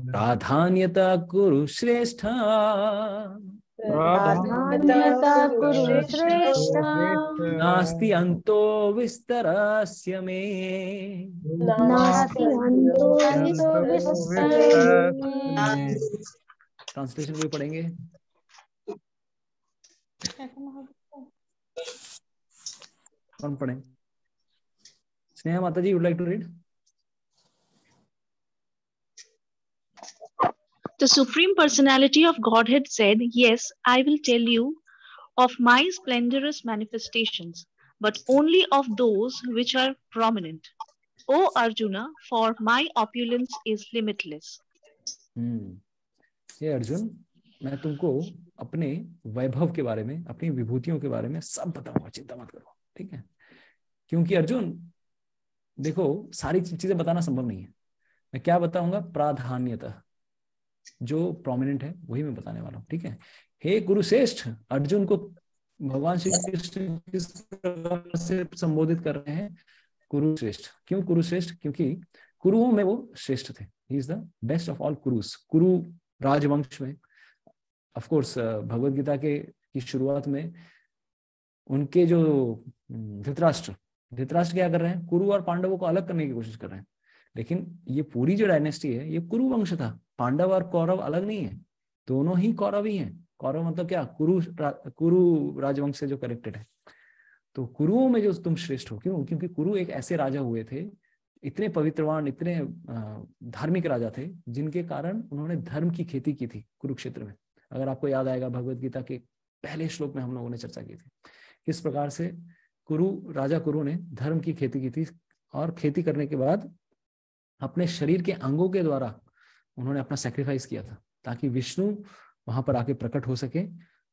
प्राधान्यतः कुरु श्रेष्ठ। नास्ति अंतो विस्तरस्य मे। ट्रांसलेशन भी पढ़ेंगे। कौन पढ़े? स्नेहा माता ji, would like to read? The Supreme Personality of Godhead said, "Yes, I will tell you of my splendorous manifestations, but only of those which are prominent. O Arjuna, for my opulence is limitless." ये अर्जुन, मैं तुमको अपने वैभव के बारे में, अपनी विभूतियों के बारे में सब बताऊंगा, चिंता मत करो। ठीक है, क्योंकि अर्जुन देखो, सारी चीजें बताना संभव नहीं है। मैं क्या बताऊंगा? प्राधान्यतः, जो प्रोमिनेंट है वही मैं बताने वाला हूँ। ठीक है, हे कुरुश्रेष्ठ, अर्जुन को भगवान श्री कृष्ण किस प्रकार से संबोधित कर रहे हैं? कुरुश्रेष्ठ। क्यों कुरुश्रेष्ठ? क्योंकि कुरुओं में वो श्रेष्ठ थे। He is the best of all Kurus. Kuru राजवंश में, ऑफ कोर्स भगवद गीता के की शुरुआत में उनके जो धृतराष्ट्र क्या कर रहे हैं? कुरु और पांडवों को अलग करने की कोशिश कर रहे हैं। लेकिन ये पूरी जो डायनेस्टी है ये कुरु वंश था। पांडव और कौरव अलग नहीं है, दोनों ही कौरव ही हैं। कौरव मतलब क्या? कुरु राजवंश से जो कनेक्टेड है। तो कुरुओं में जो तुम श्रेष्ठ हो। क्यों? क्योंकि कुरु एक ऐसे राजा हुए थे, इतने पवित्रवान, इतने धार्मिक राजा थे, जिनके कारण उन्होंने धर्म की खेती की थी कुरुक्षेत्र में। अगर आपको याद आएगा, भगवद गीता के पहले श्लोक में हम लोगों ने चर्चा की थी किस प्रकार से राजा कुरु ने धर्म की खेती की थी, और खेती करने के बाद अपने शरीर के अंगों के द्वारा उन्होंने अपना सैक्रिफाइस किया था, ताकि विष्णु वहां पर आके प्रकट हो सके।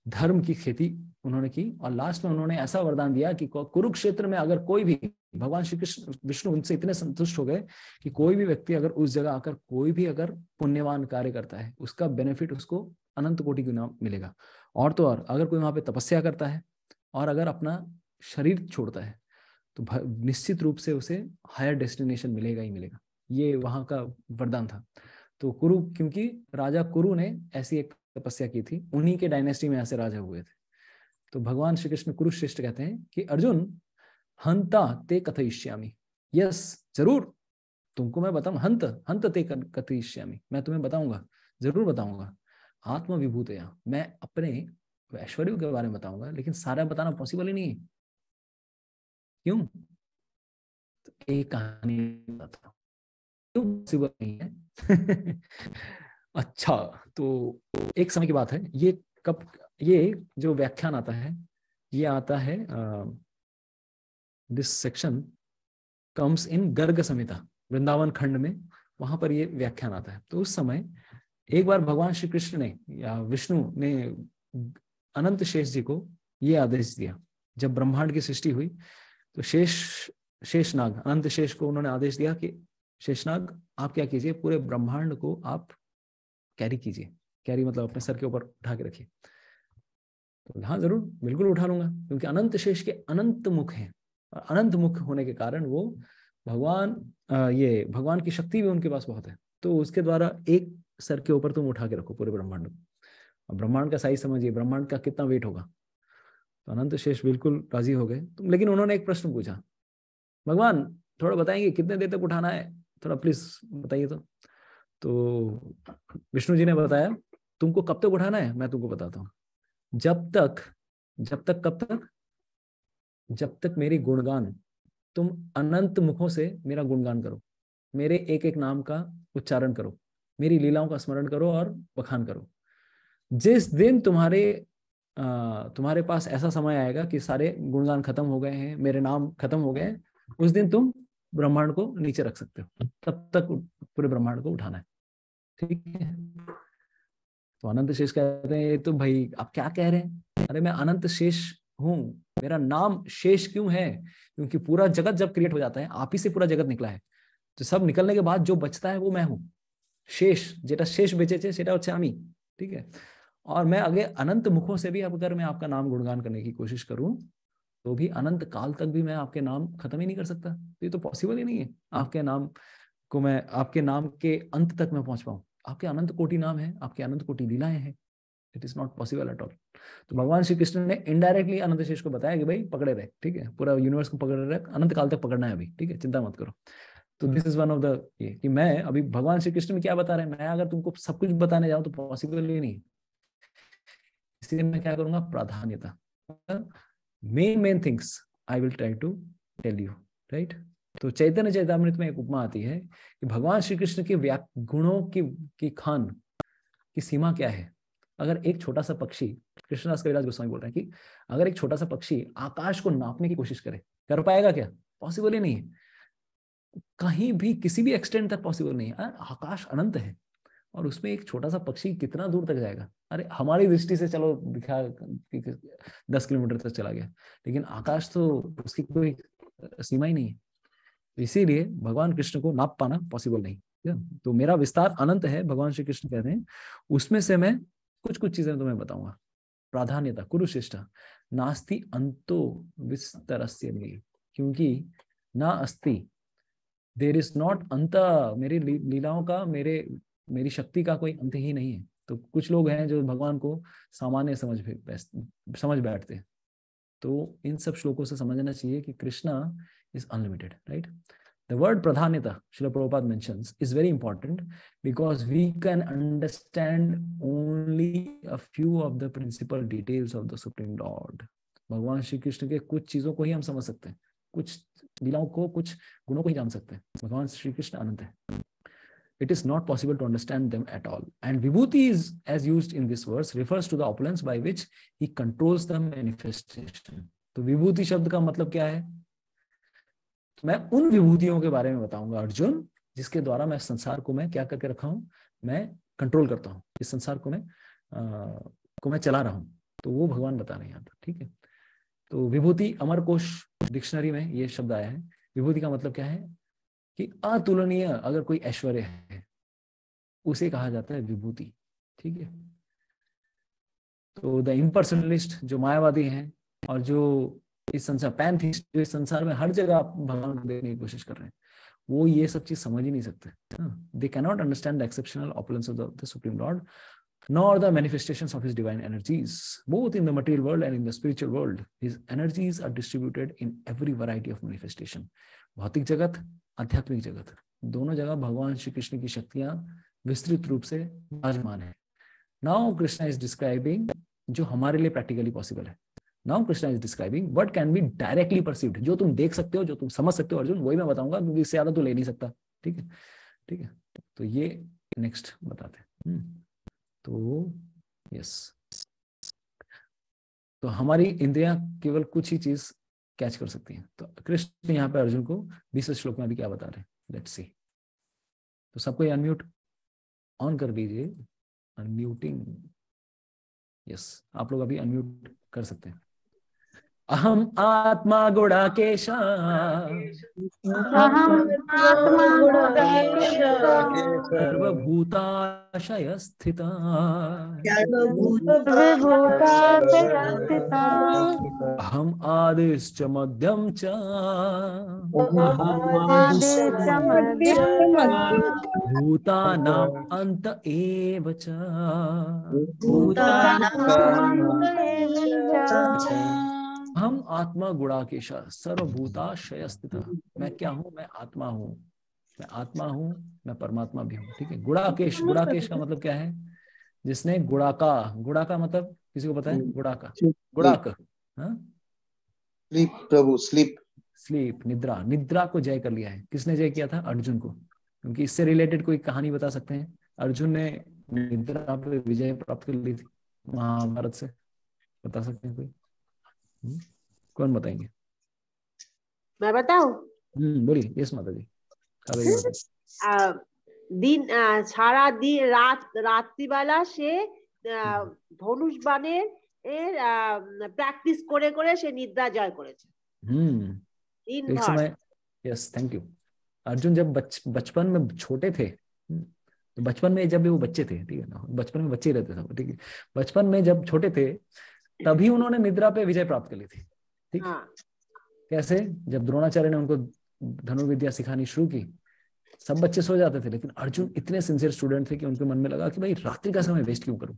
धर्म की खेती उन्होंने की, और लास्ट में उन्होंने ऐसा वरदान दिया कि कुरुक्षेत्र में अगर कोई भी, भगवान श्री कृष्ण विष्णु उनसे इतने संतुष्ट हो गए कि कोई भी व्यक्ति अगर उस जगह आकर कोई भी अगर पुण्यवान कार्य करता है, उसका बेनिफिट उसको अनंत कोटि गुना मिलेगा। और तो और, अगर कोई वहां पे तपस्या करता है और अगर अपना शरीर छोड़ता है तो निश्चित रूप से उसे हायर डेस्टिनेशन मिलेगा ही मिलेगा, ये वहां का वरदान था। तो कुरु, क्योंकि राजा कुरु ने ऐसी एक तपस्या की थी, उन्हीं के डायनेस्टी में ऐसे राजा हुए थे। तो भगवान श्री कृष्ण कुरुश्रेष्ठ कहते हैं कि अर्जुन हंता ते कथयिष्यामि, यस जरूर तुमको मैं बताऊं, हंत हंत ते कथयिष्यामि, मैं तुम्हें बताऊंगा, जरूर बताऊंगा। आत्म विभूतया, मैं अपने ऐश्वर्य के बारे में बताऊंगा, लेकिन सारा बताना पॉसिबल ही नहीं है। क्यों? तो एक कहानी बताता हूं, क्यों पॉसिबल नहीं है? अच्छा, तो एक समय की बात है, ये कब, ये जो व्याख्यान आता है, ये आता है this section comes in Garg Samhita, Vrindavan खंड में, वहां पर ये व्याख्यान आता है। तो उस समय एक बार भगवान श्री कृष्ण ने या विष्णु ने अनंत शेष जी को ये आदेश दिया, जब ब्रह्मांड की सृष्टि हुई तो शेषनाग अनंत शेष को उन्होंने आदेश दिया कि शेषनाग आप क्या कीजिए, पूरे ब्रह्मांड को आप कैरी कीजिए, कैरी मतलब अपने सर के ऊपर उठा के रखिए। तो हाँ जरूर, बिल्कुल उठा लूंगा, क्योंकि अनंत शेष के अनंत मुख हैं, और अनंत मुख होने के कारण वो भगवान, ये भगवान की शक्ति भी उनके पास बहुत है, तो उसके द्वारा एक सर के ऊपर तुम उठा के रखो पूरे ब्रह्मांड को। अब ब्रह्मांड का साइज समझिए, ब्रह्मांड का कितना वेट होगा। तो अनंत शेष बिल्कुल राजी हो गए। तो लेकिन उन्होंने एक प्रश्न पूछा, भगवान थोड़ा बताएंगे कितने देर तक उठाना है, थोड़ा प्लीज बताइए। तो विष्णु जी ने बताया, तुमको कब तक उठाना है मैं तुमको बताता हूँ, जब तक कब तक, जब तक मेरी गुणगान, तुम अनंत मुखों से मेरा गुणगान करो, मेरे एक एक नाम का उच्चारण करो, मेरी लीलाओं का स्मरण करो और बखान करो। जिस दिन तुम्हारे पास ऐसा समय आएगा कि सारे गुणगान खत्म हो गए हैं, मेरे नाम खत्म हो गए हैं, उस दिन तुम ब्रह्मांड को नीचे रख सकते हो, तब तक पूरे ब्रह्मांड को उठाना है, ठीक है। तो अनंत शेष कहते हैं, तो भाई आप क्या कह रहे हैं, अरे मैं अनंत शेष हूं, मेरा नाम शेष क्यों है, क्योंकि पूरा जगत जब क्रिएट हो जाता है, आप ही से पूरा जगत निकला है, तो सब निकलने के बाद जो बचता है वो मैं हूं, शेष, जेटा शेष बेचे सेटा হচ্ছে আমি, ठीक है। और मैं आगे अनंत मुखों से भी अगर मैं आपका नाम गुणगान करने की कोशिश करूं, तो भी अनंत काल तक भी मैं आपके नाम खत्म ही नहीं कर सकता। तो ये तो पॉसिबल ही नहीं है, आपके नाम को मैं, आपके नाम के अंत तक मैं पहुंच पाऊं। आपके अनंत कोटि नाम है, आपके अनंत कोटि लीलाएं हैं, it is not possible at all. तो भगवान श्री कृष्ण ने इनडायरेक्टली अनंत शेष को बताया कि भाई पकड़े रहे, ठीक है, पूरा यूनिवर्स को पकड़े रहे, अनंत काल तक पकड़ना है अभी, ठीक है, चिंता मत करो। तो this is one of the, ये कि मैं अभी भगवान श्री कृष्ण में क्या बता रहे हैं, मैं अगर तुमको सब कुछ बताने जाऊं तो पॉसिबल ही नहीं, इसलिए मैं क्या करूंगा, प्राधान्यता, main things I will try to tell you, right. तो चैतन्य चैतामृत में एक उपमा आती है कि भगवान श्री कृष्ण के गुणों की खान की सीमा क्या है। अगर एक छोटा सा पक्षी, कृष्णदास कविराज गोस्वामी बोल रहे हैं कि अगर एक छोटा सा पक्षी आकाश को नापने की कोशिश करे, कर पाएगा क्या, पॉसिबल ही नहीं है, कहीं भी किसी भी एक्सटेंट तक पॉसिबल नहीं है। आकाश अनंत है और उसमें एक छोटा सा पक्षी कितना दूर तक जाएगा। अरे हमारी दृष्टि से चलो दिखा 10 किलोमीटर तक चला गया, लेकिन आकाश तो उसकी कोई सीमा ही नहीं है। इसीलिए भगवान कृष्ण को नाप पाना पॉसिबल नहीं। तो मेरा विस्तार अनंत है, भगवान श्री कृष्ण कहते हैं, उसमें से मैं कुछ चीजें तुम्हें बताऊंगा। प्राधान्यता, कुरुश्रेष्ठा नास्ति अंतो विस्तरस्य मे, क्योंकि ना अस्ति, देयर इज नॉट अंत, मेरी लीलाओं का, मेरी शक्ति का कोई अंत ही नहीं है। तो कुछ लोग हैं जो भगवान को सामान्य समझ बैठते हैं, तो इन सब श्लोकों से समझना चाहिए कि Krishna is unlimited, right? The word pradhanita, Srila Prabhupada mentions, is very important because we can understand only a few of the principal details of the Supreme Lord. भगवान श्री कृष्ण के कुछ चीजों को ही हम समझ सकते हैं, कुछ लीलाओं को, कुछ गुणों को ही जान सकते हैं। भगवान श्री कृष्ण अनंत है। It is not possible to understand them at all. And vibhuti is, as used in this verse, refers to the opulence by which he controls the manifestation. तो विभूति शब्द का मतलब क्या है? मैं उन विभूतियों के बारे में बताऊंगा अर्जुन, जिसके द्वारा मैं संसार को मैं क्या करके रखा हूं, मैं कंट्रोल करता हूं, इस संसार को मैं चला रहा हूं। तो वो भगवान बता रहे हैं यहाँ पर, ठीक है। तो विभूति, अमरकोश डिक्शनरी में ये शब्द आया है। विभूति का मतलब क्या है कि अतुलनीय अगर कोई ऐश्वर्य है उसे कहा जाता है विभूति, ठीक है। तो द इम्पर्सनलिस्ट जो मायावादी हैं और जो इस संसार पैंथीस्ट जो इस संसार में हर जगह आप भगवान को देखने की कोशिश कर रहे हैं, वो ये सब चीज समझ ही नहीं सकते. They can not understand the exceptional opulence of the supreme Lord nor the manifestations of his divine energies, both in the material world and in the spiritual world. His energies are distributed in every variety of manifestation. भौतिक जगत, आध्यात्मिक जगत, दोनों जगह भगवान श्री कृष्ण की शक्तियां विस्तृत रूप से विराजमान है. Now Krishna is describing जो हमारे लिए प्रैक्टिकली पॉसिबल है. Now Krishna is describing what can be directly perceived, जो तुम देख सकते हो, जो तुम समझ सकते हो अर्जुन, वही मैं बताऊंगा, क्योंकि इससे ज्यादा तो ले नहीं सकता. ठीक है, ठीक है. तो ये नेक्स्ट बताते हैं. तो यस, तो हमारी इंद्रियां केवल कुछ ही चीज कैच कर सकती हैं. तो कृष्ण यहाँ पे अर्जुन को 20वें श्लोक में अभी क्या बता रहे हैं, लेट्स सी. तो सबको अनम्यूट ऑन कर दीजिए, अनम्यूटिंग. यस, आप लोग अभी अनम्यूट कर सकते हैं. अहम आत्मा गुणाकेश सर्वभूताशय स्थिता अहम आदिश्च मध्यम च भूतानां अंत एव च. हम आत्मा गुणाकेश सर्वभूताशय स्थित. मैं क्या हूँ, मैं आत्मा हूँ, मैं आत्मा हूँ, मैं परमात्मा भी हूँ. ठीक है. गुणाकेश, गुणाकेश का मतलब क्या है, जिसने गुणाका, गुणा का मतलब किसी को पता है, गुणाका, गुणाक, स्लीप प्रभु, स्लीप, स्लीप, निद्रा, निद्रा को जय कर लिया है. किसने जय किया था, अर्जुन को. क्योंकि इससे रिलेटेड कोई कहानी बता सकते हैं, अर्जुन ने निद्रा पे विजय प्राप्त कर ली थी महाभारत से, बता सकते हैं कोई? कौन बताएंगे? मैं बताऊं? बोलिए. यस माता जी. दिन সারা दिन রাত্রিবেলা সে ধনুষ বাণের প্র্যাকটিস করে করে সে নিদ্রা জয় করেছে. एक समय, यस थैंक यू. अर्जुन जब बचपन में छोटे थे, तो बचपन में जब वो बच्चे थे, ठीक है ना, बचपन में बच्चे रहते थे, ठीक है, बचपन में जब छोटे थे तभी उन्होंने निद्रा पे विजय प्राप्त कर ली थी. ठीक. कैसे? जब द्रोणाचार्य ने उनको धनुर्विद्या सिखानी शुरू की, सब बच्चे सो जाते थे, लेकिन अर्जुन इतने सिंसियर स्टूडेंट थे कि उनके मन में लगा कि भाई रात्रि का समय वेस्ट क्यों करूं.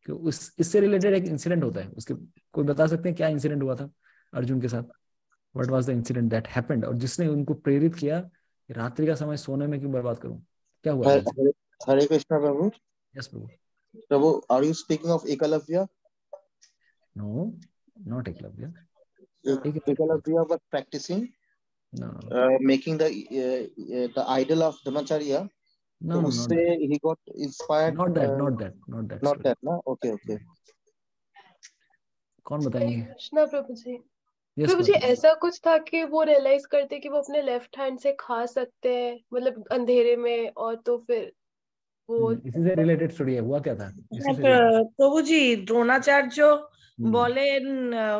क्यों, इससे रिलेटेड एक इंसिडेंट होता है. उसके कोई बता सकते हैं क्या इंसिडेंट हुआ था अर्जुन के साथ? What was the incident that happened, और जिसने उनको प्रेरित किया कि रात्रि का समय सोने में क्यों बर्बाद करूं? क्या हुआ? हरे कृष्णा प्रभु. यस प्रभु. प्रभु, are you speaking of Eklavya? No, not Eklavya. Eklavya was practicing, making the idol of Dharmacharya. No, no, not that. He got inspired. Not that. Not that, ना? Okay. कौन बताएंगे? कृष्णा प्रभु जी. Yes, प्रभु जी, ऐसा कुछ था कि वो रियलाइज करते कि वो अपने लेफ्ट हैंड से खा सकते हैं, मतलब अंधेरे में, और तो फिर वो इसी से रिलेटेड स्टोरी है. हुआ क्या था? প্রভু জি, দ্রোণাচার্য বলেন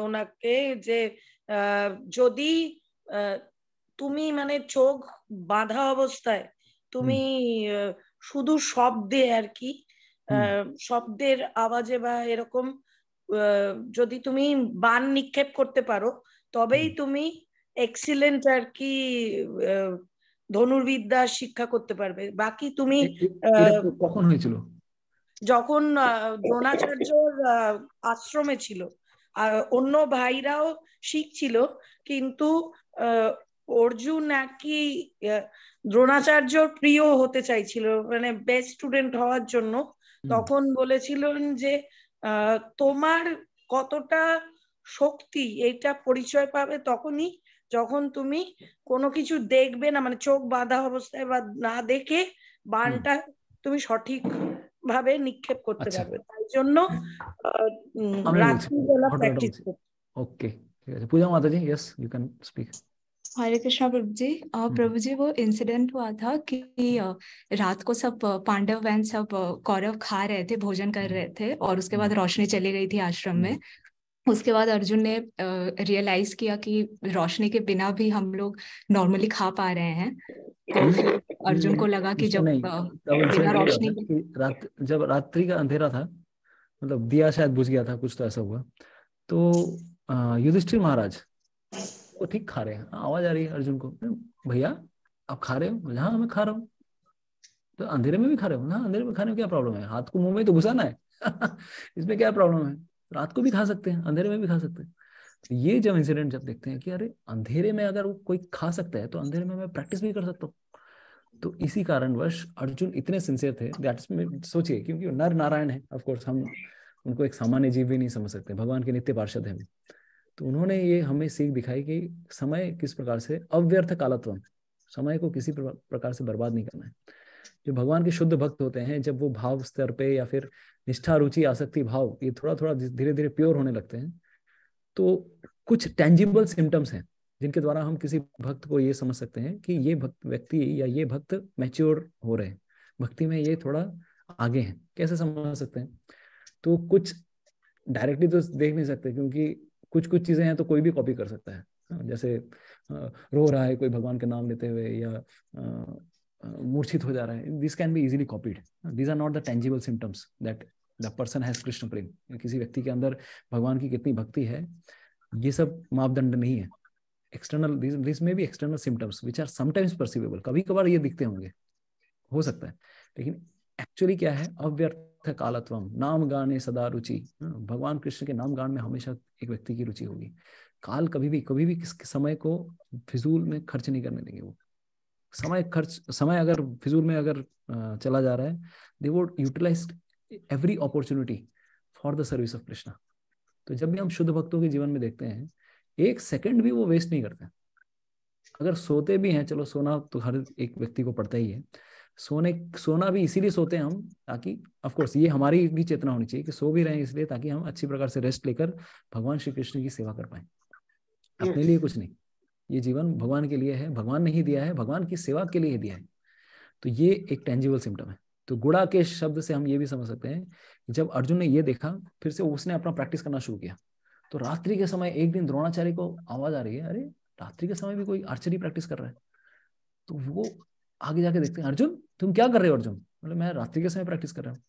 ওনাকে যে যদি তুমি মানে চোখ বাঁধা অবস্থায় তুমি শুধু শব্দে আর কি, শব্দের আওয়াজে বা এরকম যদি তুমি বাণ নিক্ষেপ করতে পারো, তবেই তুমি এক্সিলেন্ট আর কি ধনুর্বিদ্যা শিক্ষা করতে পারবে. বাকি তুমি কখন হয়েছিল? যখন দ্রোণাচার্যর আশ্রমে ছিল, আর অন্য ভাইরাও শিখছিল, কিন্তু অর্জুন নাকি দ্রোণাচার্যর প্রিয় হতে চাইছিল, মানে বেস্ট স্টুডেন্ট হওয়ার জন্য. তখন বলেছিলেন যে তোমার কতটা শক্তি এটা পরিচয় পাবে তখনই যখন তুমি কোনো কিছু দেখবে না, মানে চোখ বাঁধা অবস্থায় বা না দেখে বাণটা তুমি সঠিক ভাবে নিক্ষেপ করতে পারবে. তাই জন্য রাত্রিবেলা প্র্যাকটিস করতে. ওকে, ঠিক আছে. পূজা মাতা জি, यस यू कैन स्पीक. हरे कृष्णा प्रभु जी वो इंसिडेंट हुआ था कि रात को सब पांडव एंड सब कौरव खा रहे थे, भोजन कर रहे थे, और उसके बाद रोशनी चली गई थी आश्रम में. उसके बाद अर्जुन ने रियलाइज किया कि रोशनी के बिना भी हम लोग नॉर्मली खा पा रहे हैं. तो अर्जुन को लगा कि जब बिना रोशनी, जब रात्रि का अंधेरा था, मतलब दिया शायद बुझ गया था, कुछ तो ऐसा हुआ, तो युधिष्ठिर महाराज वो ठीक खा रहे हैं, आवाज आ रही है अर्जुन को, भैया आप खा रहे हो? हाँ मैं खा रहा हूँ। तो अंधेरे में भी खा रहे हो? हाँ अंधेरे में खाने में क्या प्रॉब्लम है, हाथ को मुंह में तो घुसाना है इसमें क्या प्रॉब्लम है, रात को भी खा सकते हैं, अंधेरे में भी खा सकते हैं। तो ये जब इंसिडेंट जब देखते हैं कि अरे अंधेरे में अगर वो कोई खा सकता है तो अंधेरे में मैं प्रैक्टिस भी कर सकता हूँ। तो इसी कारणवश अर्जुन इतने सिंसियर थे, दैट्स में सोचिए, क्योंकि नर नारायण है, ऑफ कोर्स हम उनको एक सामान्य जीव भी नहीं समझ सकते, भगवान के नित्य पार्षद हैं। तो उन्होंने ये हमें सीख दिखाई कि समय किस प्रकार से अव्यर्थ कालत्वम, समय को किसी प्रकार से बर्बाद नहीं करना है। जो भगवान के शुद्ध भक्त होते हैं, जब वो भाव स्तर पे या फिर निष्ठा रुचि आसक्ति भाव ये थोड़ा थोड़ा धीरे धीरे प्योर होने लगते हैं, तो कुछ टेंजिबल सिम्टम्स हैं जिनके द्वारा हम किसी भक्त को ये समझ सकते हैं कि ये भक्त व्यक्ति या ये भक्त मैच्योर हो रहे हैं, भक्ति में ये थोड़ा आगे हैं। कैसे समझ सकते हैं? तो कुछ डायरेक्टली तो देख नहीं सकते, क्योंकि कुछ कुछ चीजें हैं तो कोई भी कॉपी कर सकता है। जैसे रो रहा है कोई भगवान के नाम लेते हुए, या मूर्छित हो जा रहा है, this can be easily copied. These are not the tangible symptoms that the person has Krishna prem. किसी व्यक्ति के अंदर भगवान की कितनी भक्ति है, ये सब मापदंड नहीं है। एक्सटर्नल, दिस में भी external symptoms which are sometimes perceivable, कभी कभार ये दिखते होंगे, हो सकता है, लेकिन एक्चुअली क्या है? अव्यर्थ कालत्वम, नाम गाने सदा रुचि। भगवान कृष्ण के नाम गान में हमेशा एक व्यक्ति की रुचि होगी। काल कभी भी किस समय को फिजूल में खर्च नहीं करने देंगे। वो समय अगर फिजूल में अगर चला जा रहा है, they would utilize every opportunity for the service of Krishna. तो जब भी हम शुद्ध भक्तों के जीवन में देखते हैं, एक सेकंड भी वो वेस्ट नहीं करते। अगर सोते भी हैं, चलो सोना तो हर एक व्यक्ति को पड़ता ही है, सोना भी इसीलिए सोते हैं हम, ताकि ऑफ कोर्स ये हमारी भी चेतना होनी चाहिए कि सो भी रहे हैं इसलिए ताकि हम अच्छी प्रकार से रेस्ट लेकर भगवान श्री कृष्ण की सेवा कर पाए। अपने लिए कुछ नहीं, ये जीवन भगवान के लिए है, भगवान ने ही दिया है, भगवान की सेवा के लिए ही दिया है। तो ये एक टेंजिबल सिम्टम है। तो गुड़ा के शब्द से हम ये भी समझ सकते हैं कि जब अर्जुन ने ये देखा, फिर से उसने अपना प्रैक्टिस करना शुरू किया। तो रात्रि के समय एक दिन द्रोणाचार्य को आवाज आ रही है, अरे रात्रि के समय भी कोई आर्चरी प्रैक्टिस कर रहा है। तो वो आगे जाके देखते हैं, अर्जुन तुम क्या कर रहे हो? अर्जुन मतलब मैं रात्रि के समय प्रैक्टिस कर रहा हूँ,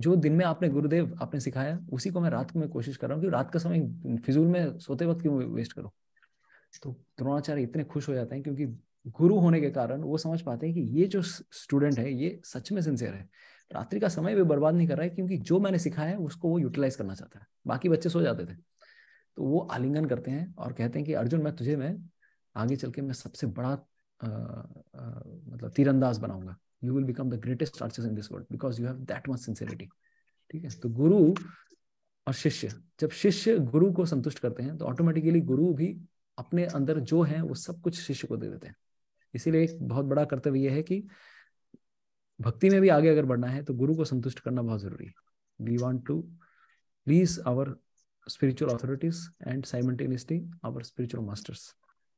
जो दिन में आपने गुरुदेव आपने सिखाया उसी को मैं रात में कोशिश कर रहा हूँ कि रात का समय फिजूल में सोते वक्त क्यों वेस्ट करो। तो द्रोणाचार्य इतने खुश हो जाते हैं, क्योंकि गुरु होने के कारण वो समझ पाते हैं कि ये जो स्टूडेंट है ये सच में सिंसियर है, रात्रि का समय भी बर्बाद नहीं कर रहा है, क्योंकि जो मैंने सिखाया है उसको वो यूटिलाइज करना चाहता है। बाकी बच्चे सो जाते थे, तो वो आलिंगन करते हैं और कहते हैं कि अर्जुन मैं आगे चल के मैं सबसे बड़ा मतलब तीरंदाज बनाऊंगा। You will become the greatest Archer in this world because you have that much sincerity. ठीक है, तो गुरु और शिष्य, जब शिष्य गुरु को संतुष्ट करते हैं तो ऑटोमेटिकली गुरु भी अपने अंदर जो है वो सब कुछ शिष्य को दे देते हैं। इसीलिए एक बहुत बड़ा कर्तव्य यह है कि भक्ति में भी आगे अगर बढ़ना है तो गुरु को संतुष्ट करना बहुत जरूरी है। We want to please our spiritual authorities and simultaneously our spiritual masters.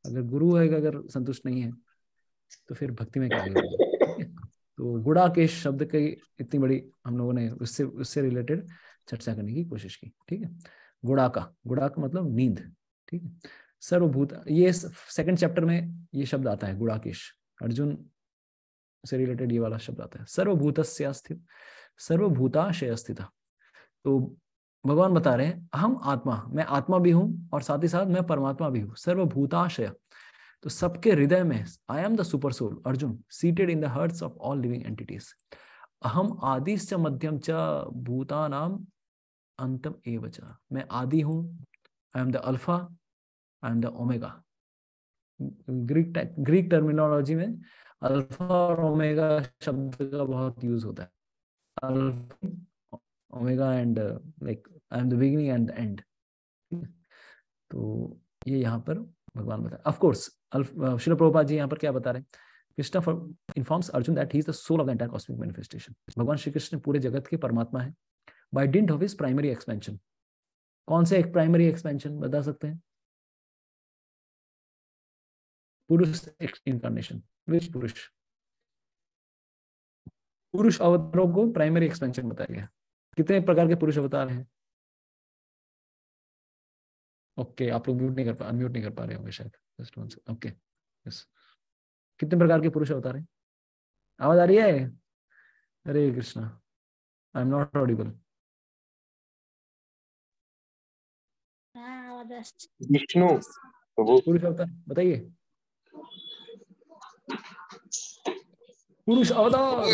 अगर गुरु है अगर संतुष्ट नहीं है तो फिर भक्ति में क्या आगे बढ़ना। तो गुड़ा के शब्द की इतनी बड़ी हम लोगों ने उससे रिलेटेड चर्चा करने की कोशिश की। ठीक है, गुड़ा का मतलब नींद। ठीक है, सर्वभूत, ये सेकंड चैप्टर में ये शब्द आता है गुड़ाकेश, अर्जुन से रिलेटेड ये वाला शब्द आता है। सर्वभूतस्य स्थित, सर्वभूताशय स्थित। तो भगवान बता रहे हैं हम आत्मा, मैं आत्मा भी हूं और साथ ही साथ मैं परमात्मा भी हूं। सर्वभूताशय, तो सबके हृदय में I am the super soul Arjun seated in the hearts of all living entities. अहम आदिश्च मध्यम च भूतानाम अंतम एव च। मैं आदि हूं, I am the alpha, I am the omega. Greek terminology में अल्फा और ओमेगा शब्द का बहुत यूज होता है। Alpha, omega and like I am the beginning and the end. तो ये यहाँ पर भगवान बताए। ऑफ कोर्स श्रील प्रभुपाद जी यहाँ पर क्या बता रहे हैं? Krishna informs Arjun that he is the soul of the entire cosmic manifestation. भगवान श्री कृष्ण पूरे जगत के परमात्मा है by dint of his primary expansion. कौन से एक प्राइमरी एक्सपेंशन बता सकते हैं? पुरुष इंकारनेशन। विच पुरुष? पुरुष अवतारों को प्राइमरी एक्सपेंशन बताया गया। कितने प्रकार के पुरुष अवतार हैं? ओके, आप लोग अनम्यूट नहीं कर पा रहे होंगे शायद। Just one second. Okay, yes. कितने प्रकार के पुरुष अवतार हैं? आवाज आ रही है? Hare Krishna, I am not audible. Vishnu प्रभु। पुरुष अवतार बताइए, पुरुष अवतार।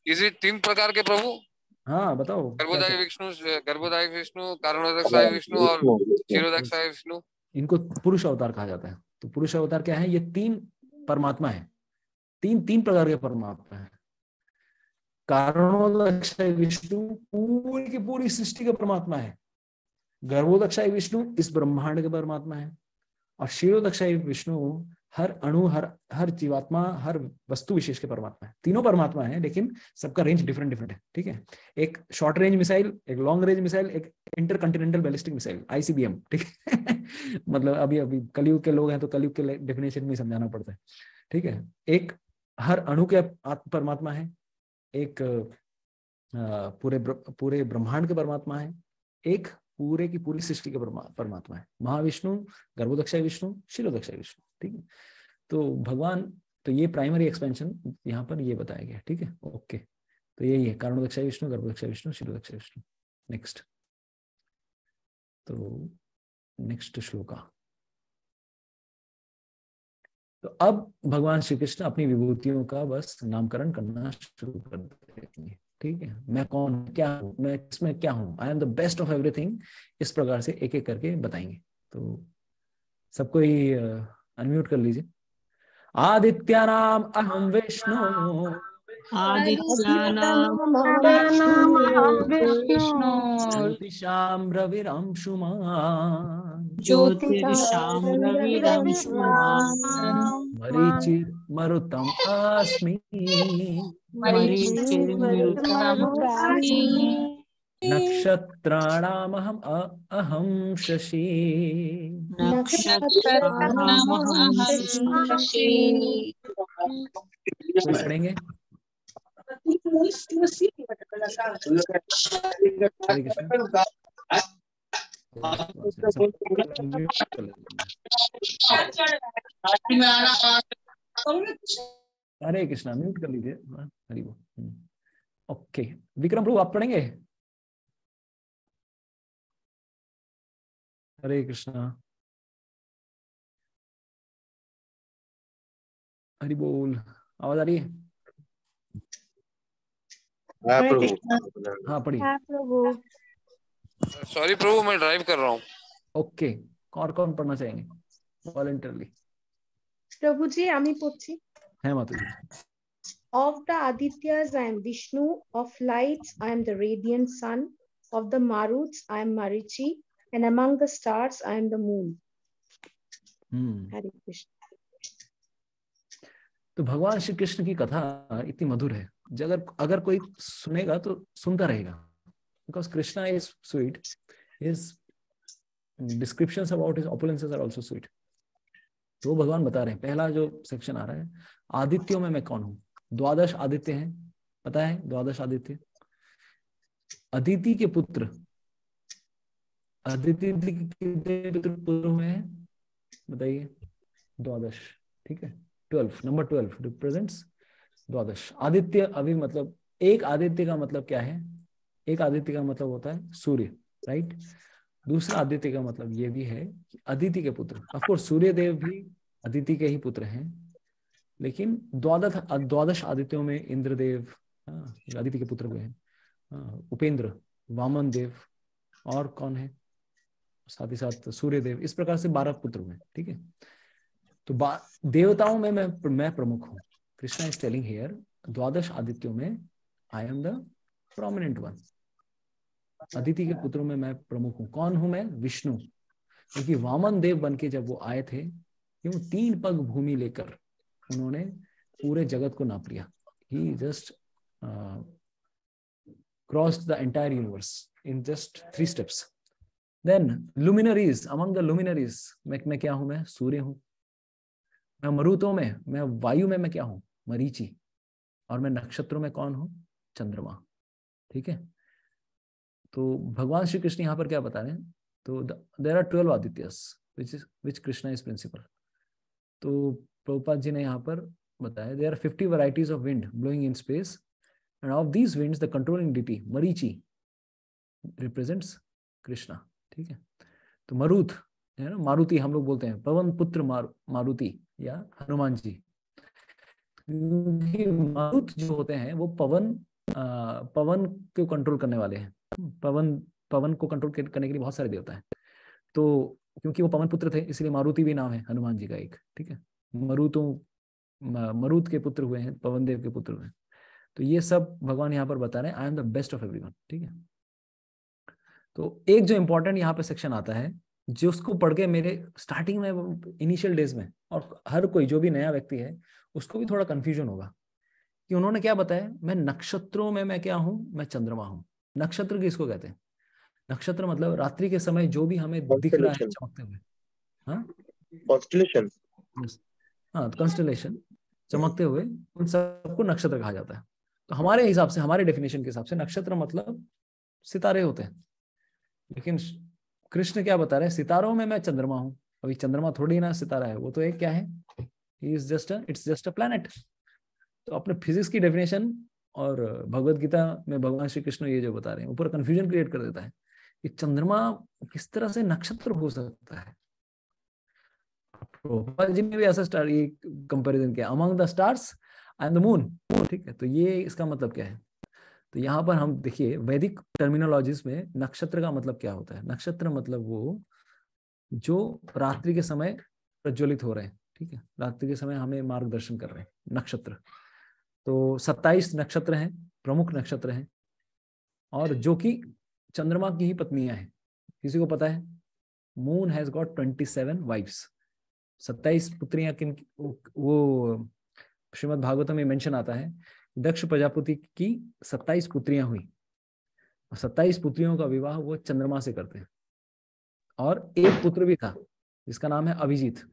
इज इट 3 प्रकार के प्रभु? हाँ बताओ। गर्भोदय विष्णु, गर्भोदय विष्णु, कारणोदकसाय विष्णु और क्षीरोदकसाय विष्णु, इनको पुरुष अवतार कहा जाता है। तो पुरुष अवतार क्या है? ये 3 परमात्मा है, 3 प्रकार के परमात्मा है। कारणोदकसाय विष्णु पूरी की पूरी सृष्टि का परमात्मा है, गर्भोदकसाय विष्णु इस ब्रह्मांड के परमात्मा है, और क्षीरोदकसाय विष्णु हर अणु, हर जीवात्मा, हर वस्तु विशेष के परमात्मा है। तीनों परमात्मा है, लेकिन सबका रेंज डिफरेंट है। ठीक है, एक शॉर्ट रेंज मिसाइल, एक लॉन्ग रेंज मिसाइल, एक इंटरकंटिनेंटल बैलिस्टिक मिसाइल ICBM। ठीक है मतलब अभी कलयुग के लोग हैं तो कलयुग के डेफिनेशन में समझाना पड़ता है। ठीक है, एक हर अणु के परमात्मा है, एक पूरे ब्रह्मांड के परमात्मा है, एक पूरे की पूरी सृष्टि के परमात्मा है, महाविष्णु, गर्भोदकसाय विष्णु, क्षीरोदकसाय विष्णु। ठीक है, तो भगवान, तो ये प्राइमरी एक्सपेंशन यहाँ पर ये बताया गया। ठीक है, ओके, तो यही है कारणोदकसाय विष्णु, गर्भोदकसाय विष्णु, क्षीरोदकसाय विष्णु। नेक्स्ट, तो नेक्स्ट श्लोका। तो अब भगवान श्री कृष्ण अपनी विभूतियों का बस नामकरण करना शुरू कर देंगे। ठीक है, मैं कौन हूँ, क्या हूँ, मैं इसमें क्या हूँ, आई am the best of everything, इस प्रकार से एक एक करके बताएंगे। तो सबको ही अनम्यूट कर लीजिए। आदित्यानाम अहम विष्णु, ज्योतिषाम रविरंशुमान्, मरीचि मरुतम अस्मि, नक्षत्राणामहम् अहं शशि। कोई पढ़ेंगे? हरे कृष्ण। हरे कृष्णा, म्यूट कर लीजिए। हरि बोल। ओके, विक्रम प्रभु आप पढ़ेंगे? हरे कृष्णा, हरि बोल। आवाज आ रही है? हाँ प्रभु। हाँ पढ़िए। सॉरी प्रभु, मैं ड्राइव कर रहा हूँ। ओके, और कौन पढ़ना चाहेंगे वॉलंटियरली? प्रभु जी आमी पढ़ছি। है माताजी। Of the Adityas I am Vishnu, of lights I am the radiant sun, of the Maruts I am Marichi, and among the stars I am the moon. Hare Krishna। तो भगवान श्री कृष्ण की कथा इतनी मधुर है, अगर कोई सुनेगा तो सुनता रहेगा, because Krishna is sweet, his descriptions about his opulences are also sweet. तो भगवान बता रहे हैं, पहला जो सेक्शन आ रहा है, आदित्यों में मैं कौन हूं। 12 आदित्य हैं, पता है 12 आदित्य। अदिति के पुत्र, अदिति के पुत्र में बताइए 12। ठीक है, 12, नंबर 12 रिप्रेजेंट्स 12 आदित्य। अभी मतलब एक आदित्य का मतलब क्या है? एक आदित्य का मतलब होता है सूर्य, राइट। दूसरा आदित्य का मतलब ये भी है कि अदिति के पुत्र। ऑफ कोर्स सूर्य देव भी अदिति के ही पुत्र हैं, लेकिन 12 आदित्यों में इंद्रदेव अदिति के पुत्र हुए हैं, उपेंद्र, वामन देव, और कौन है साथ ही साथ सूर्य देव। इस प्रकार से 12 पुत्र हुए। ठीक है, तो देवताओं में मैं प्रमुख हूं। कृष्णा इज टेलिंग हियर 12 आदित्यों में I am the prominent one. Aditi के पुत्रों में मैं प्रमुख हूं। कौन हूं मैं? विष्णु। क्योंकि वामन देव बन के जब वो आए थे, क्यों 3 पग भूमि लेकर उन्होंने पूरे जगत को नाप लिया। He just crossed the entire universe in just 3 steps. Then luminaries, among the luminaries मैं क्या हूं? मैं सूर्य हूं। मैं मरुतों में, मैं वायु में मैं क्या हूं? मरीचि। और मैं नक्षत्रों में कौन हूं? चंद्रमा। ठीक है, तो भगवान श्री कृष्ण यहाँ पर क्या बता रहे हैं? तो there are 12 Adityas which Krishna is principal. तो प्रभुपाद जी ने यहाँ पर बताया there are 50 varieties of wind blowing in space, and of these winds the controlling deity Marichi represents Krishna। ठीक है, तो मरुत है ना, मारुति हम लोग बोलते हैं, पवन पुत्र मारुति या हनुमान जी। मारुत जो होते हैं वो पवन को कंट्रोल करने वाले हैं। पवन को कंट्रोल करने के लिए बहुत सारे देवता हैं। तो क्योंकि वो पवन पुत्र थे इसलिए मारुति भी नाम है हनुमान जी का एक, ठीक है। मरुत के पुत्र हुए हैं, पवन देव के पुत्र हुए हैं। तो ये सब भगवान यहाँ पर बता रहे हैं, आई am the best of everyone, ठीक है। तो एक जो इंपॉर्टेंट यहाँ पे सेक्शन आता है, जो उसको पढ़ के मेरे स्टार्टिंग में इनिशियल डेज में, और हर कोई जो भी नया व्यक्ति है उसको भी थोड़ा कंफ्यूजन होगा कि उन्होंने क्या बताया, मैं नक्षत्रों में मैं क्या हूं, मैं चंद्रमा हूं। नक्षत्र किसको कहते हैं? नक्षत्र मतलब रात्रि के समय जो भी हमें दिख रहा है चमकते हुए, हाँ, कॉन्स्टेलेशन, हाँ, कॉन्स्टेलेशन चमकते हुए, उन सबको नक्षत्र कहा जाता है। तो हमारे हिसाब से, हमारे डेफिनेशन के हिसाब से नक्षत्र मतलब सितारे होते हैं। लेकिन कृष्ण क्या बता रहे हैं, सितारों में मैं चंद्रमा हूं। अभी चंद्रमा थोड़ी ना सितारा है, वो तो एक क्या है, इट्स जस्ट अ प्लैनेट। तो अपने फिजिक्स की डेफिनेशन और भगवत गीता में भगवान श्री कृष्ण ये जो बता रहे हैं ऊपर कंफ्यूजन क्रिएट कर देता है कि चंद्रमा किस तरह से नक्षत्र हो सकता है। प्रभुपाद जी ने भी ऐसा ये कंपैरिजन किया, among the stars I am the moon, ठीक है। तो ये इसका मतलब क्या है? तो यहाँ पर हम देखिए वैदिक टर्मिनोलॉजीज में नक्षत्र का मतलब क्या होता है। नक्षत्र मतलब वो जो रात्रि के समय प्रज्वलित हो रहे हैं, ठीक है, रात्रि के समय हमें मार्गदर्शन कर रहे हैं, नक्षत्र। तो 27 नक्षत्र हैं, प्रमुख नक्षत्र हैं, और जो कि चंद्रमा की ही पत्नियां हैं। किसी को पता है? Moon has got 27 wives. 27 पुत्रियां किन? वो श्रीमद् भागवतम में मेंशन आता है, दक्ष प्रजापति की 27 पुत्रियां हुई, और 27 पुत्रियों का विवाह वो चंद्रमा से करते हैं। और एक पुत्र भी था जिसका नाम है अभिजीत।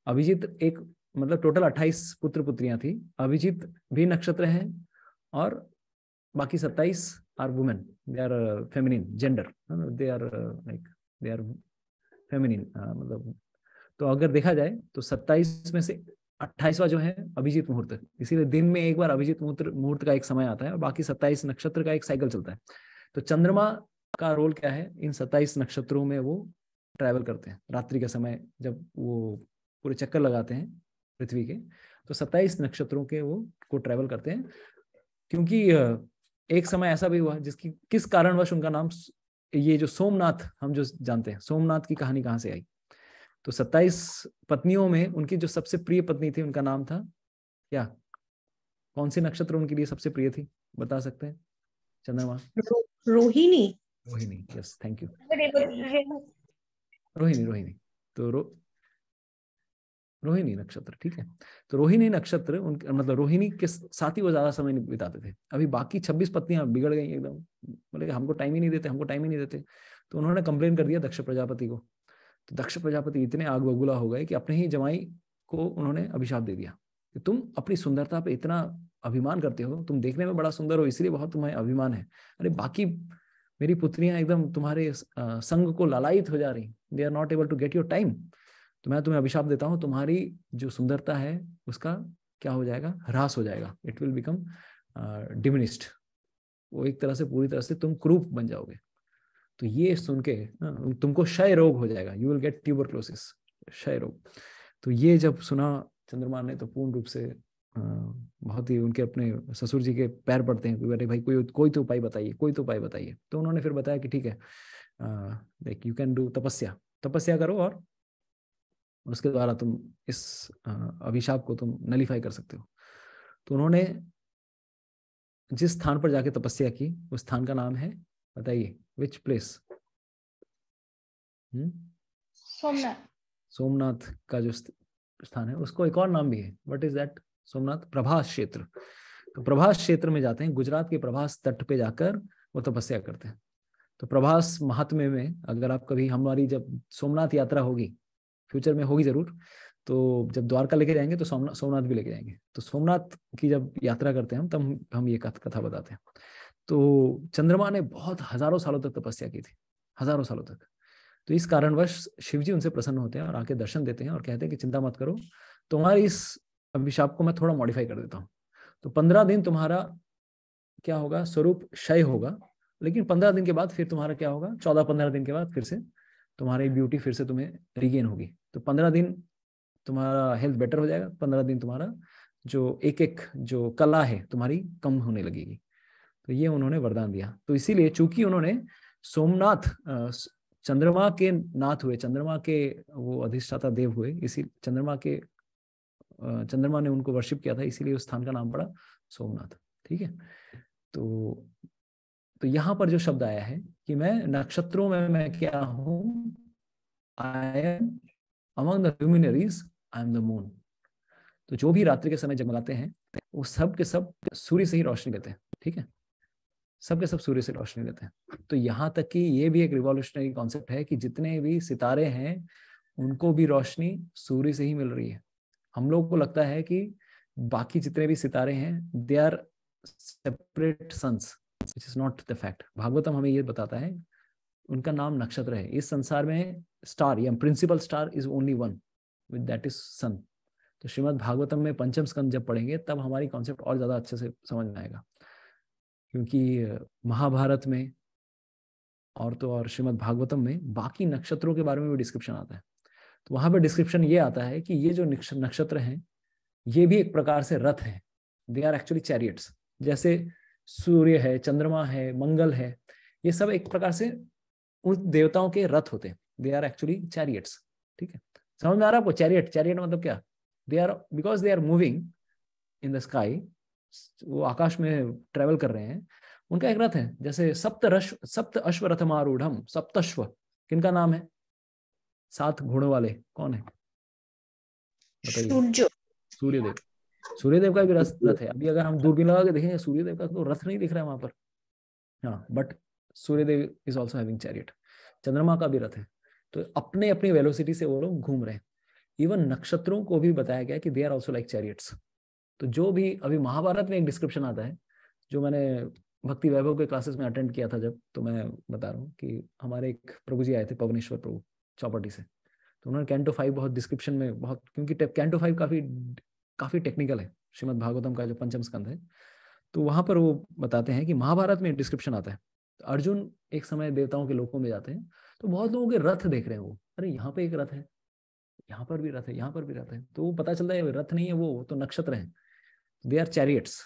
अभिजीत एक मतलब टोटल 28 पुत्र पुत्रियां थी। अभिजीत भी नक्षत्र है, और बाकी 27 are women, they are feminine gender, they are feminine मतलब। तो अगर देखा जाए तो 27 में से 28वां जो है अभिजीत मुहूर्त, इसीलिए दिन में एक बार अभिजीत मुहूर्त का एक समय आता है, और बाकी 27 नक्षत्र का एक साइकिल चलता है। तो चंद्रमा का रोल क्या है? इन 27 नक्षत्रों में वो ट्रैवल करते हैं रात्रि के समय, जब वो पूरे चक्कर लगाते हैं पृथ्वी के, तो 27 नक्षत्रों के वो को ट्रैवल करते हैं। क्योंकि एक समय ऐसा भी हुआ जिसकी किस कारणवश उनका नाम, ये जो सोमनाथ हम जो जानते हैं, सोमनाथ की कहानी कहाँ से आई? तो 27 पत्नियों में उनकी जो सबसे प्रिय पत्नी थी उनका नाम था क्या? कौन सी नक्षत्र उनके लिए सबसे प्रिय थी, बता सकते हैं? चंद्रमा, Rohini. Rohini, yes, thank you. Rohini तो रोहिणी नक्षत्र, ठीक है। तो रोहिणी नक्षत्र उनके मतलब रोहिणी के साथ ही वो ज्यादा समय बिताते थे। अभी बाकी 26 पत्नियां बिगड़ गई एकदम, बोले हमको टाइम ही नहीं देते। तो उन्होंने कंप्लेन कर दिया दक्ष प्रजापति को। तो दक्ष प्रजापति इतने आग बबूला हो गए कि अपने ही जमाई को उन्होंने अभिशाप दे दिया कि तुम अपनी सुंदरता पे इतना अभिमान करते हो, तुम देखने में बड़ा सुंदर हो इसलिए बहुत तुम्हें अभिमान है, अरे बाकी मेरी पुत्रियां एकदम तुम्हारे संग को लालायित हो जा रही, they are not able to get your time. तो मैं तुम्हें अभिशाप देता हूँ, तुम्हारी जो सुंदरता है उसका क्या हो जाएगा? ह्रास हो जाएगा, इट विल बिकम डिमिनिश्ड। वो एक तरह से पूरी तरह से तुम क्रूप बन जाओगे। तो ये सुन के तुमको क्षय रोग हो जाएगा, यू विल गेट ट्यूबरक्लोसिस, क्षय रोग। तो ये जब सुना चंद्रमा ने तो पूर्ण रूप से बहुत ही उनके अपने ससुर जी के पैर पड़ते हैं, अरे भाई कोई तो उपाय बताइए। तो उन्होंने फिर बताया कि ठीक है, लाइक यू कैन डू तपस्या करो, और उसके द्वारा तुम इस अभिशाप को तुम नलीफाई कर सकते हो। तो उन्होंने जिस स्थान पर जाके तपस्या की उस स्थान का नाम है, बताइए, विच प्लेस? सोमनाथ का जो स्थान है उसको एक और नाम भी है, what is that? Somnath Prabhas क्षेत्र। तो प्रभास क्षेत्र में जाते हैं, गुजरात के प्रभास तट पे जाकर वो तपस्या करते हैं। तो प्रभास महात्म्य में अगर आप कभी, हमारी जब सोमनाथ यात्रा होगी, फ्यूचर में होगी जरूर, तो जब द्वारका लेके जाएंगे तो सोमनाथ भी लेके जाएंगे। तो सोमनाथ की जब यात्रा करते हैं हम, तब हम ये कथा बताते हैं। तो चंद्रमा ने बहुत हजारों सालों तक तपस्या की थी, हजारों सालों तक। तो इस कारणवश शिवजी उनसे प्रसन्न होते हैं और आके दर्शन देते हैं और कहते हैं कि चिंता मत करो, तुम्हारी इस अभिशाप को मैं थोड़ा मॉडिफाई कर देता हूँ। तो 15 दिन तुम्हारा क्या होगा? स्वरूप क्षय होगा, लेकिन 15 दिन के बाद फिर तुम्हारा क्या होगा? 14-15 दिन के बाद फिर से तुम्हारी ब्यूटी फिर से तुम्हें रिगेन होगी। तो 15 दिन तुम्हारा हेल्थ बेटर हो जाएगा, 15 दिन तुम्हारा जो एक एक जो कला है तुम्हारी कम होने लगेगी। तो ये उन्होंने वरदान दिया। तो इसीलिए चूंकि उन्होंने सोमनाथ चंद्रमा के नाथ हुए, चंद्रमा के वो अधिष्ठाता देव हुए, इसी चंद्रमा ने उनको वर्शिप किया था, इसीलिए उस स्थान का नाम पड़ा सोमनाथ। ठीक है, तो यहाँ पर जो शब्द आया है कि मैं नक्षत्रों में मैं क्या हूँ, I am among the luminaries, I am the moon. तो जो भी रात्रि के समय जगमगाते हैं वो सब के सब सूर्य से ही रोशनी लेते हैं। ठीक है, सब के सब सूर्य से रोशनी लेते हैं। तो यहाँ तक कि ये भी एक रिवॉल्यूशनरी कॉन्सेप्ट है कि जितने भी सितारे हैं उनको भी रोशनी सूर्य से ही मिल रही है। हम लोग को लगता है कि बाकी जितने भी सितारे हैं they are separate suns, which is not the fact. Bhagavatam हमें ये बताता है उनका नाम नक्षत्र है। इस संसार में स्टार या principal star is only one, with that is sun. तो श्रीमद् भागवतम में पंचम स्कंद जब पढ़ेंगे तब हमारी कॉन्सेप्ट और ज्यादा अच्छे से समझ में आएगा, क्योंकि महाभारत में और तो और श्रीमद् भागवतम में बाकी नक्षत्रों के बारे में भी डिस्क्रिप्शन आता है। तो वहां पर डिस्क्रिप्शन ये आता है कि ये जो नक्षत्र हैं ये भी एक प्रकार से रथ है, दे आर एक्चुअली चैरियट्स। जैसे सूर्य है, चंद्रमा है, मंगल है, ये सब एक प्रकार से उन देवताओं के रथ होते हैं, दे आर एक्चुअली चैरियट्स। ठीक है, समझ में आ रहा है आपको? चैरियट मतलब क्या? They are because they are moving in the sky, वो आकाश में ट्रेवल कर रहे हैं, उनका एक रथ है। जैसे सप्त अश्व रथमारूढ़म, सप्तश्व किनका नाम है? 7 घोड़ों वाले कौन है बताइए? सूर्यदेव। सूर्यदेव का भी रथ है। अभी अगर हम दूरबीन लगा के देखेंगे सूर्यदेव का तो रथ नहीं दिख रहा है वहां पर, हाँ, but Suryadev is also having chariot. चंद्रमा का भी रथ है। तो अपने अपनी वेलोसिटी से वो लोग घूम रहे हैं। इवन नक्षत्रों को भी बताया गया कि they are also like chariots. तो जो भी अभी महाभारत में एक डिस्क्रिप्शन आता है, जो मैंने भक्ति वैभव के क्लासेस में अटेंड किया था जब, तो मैं बता रहा हूँ कि हमारे एक प्रभु जी आए थे, पवनेश्वर प्रभु चौपाटी से। तो उन्होंने कैंटो 5 बहुत डिस्क्रिप्शन में बहुत, क्योंकि कैंटो 5 काफी टेक्निकल है, श्रीमद् भागवतम का जो पंचम स्कंद है। तो वहां पर वो बताते हैं कि महाभारत में डिस्क्रिप्शन आता है, तो अर्जुन एक समय देवताओं के लोकों में जाते हैं, तो बहुत लोगों के रथ देख रहे हैं वो, अरे यहाँ पे एक रथ है, यहाँ पर भी रथ है, यहाँ पर भी रथ है। तो वो पता चलता है रथ नहीं है, वो तो नक्षत्र है। They are chariots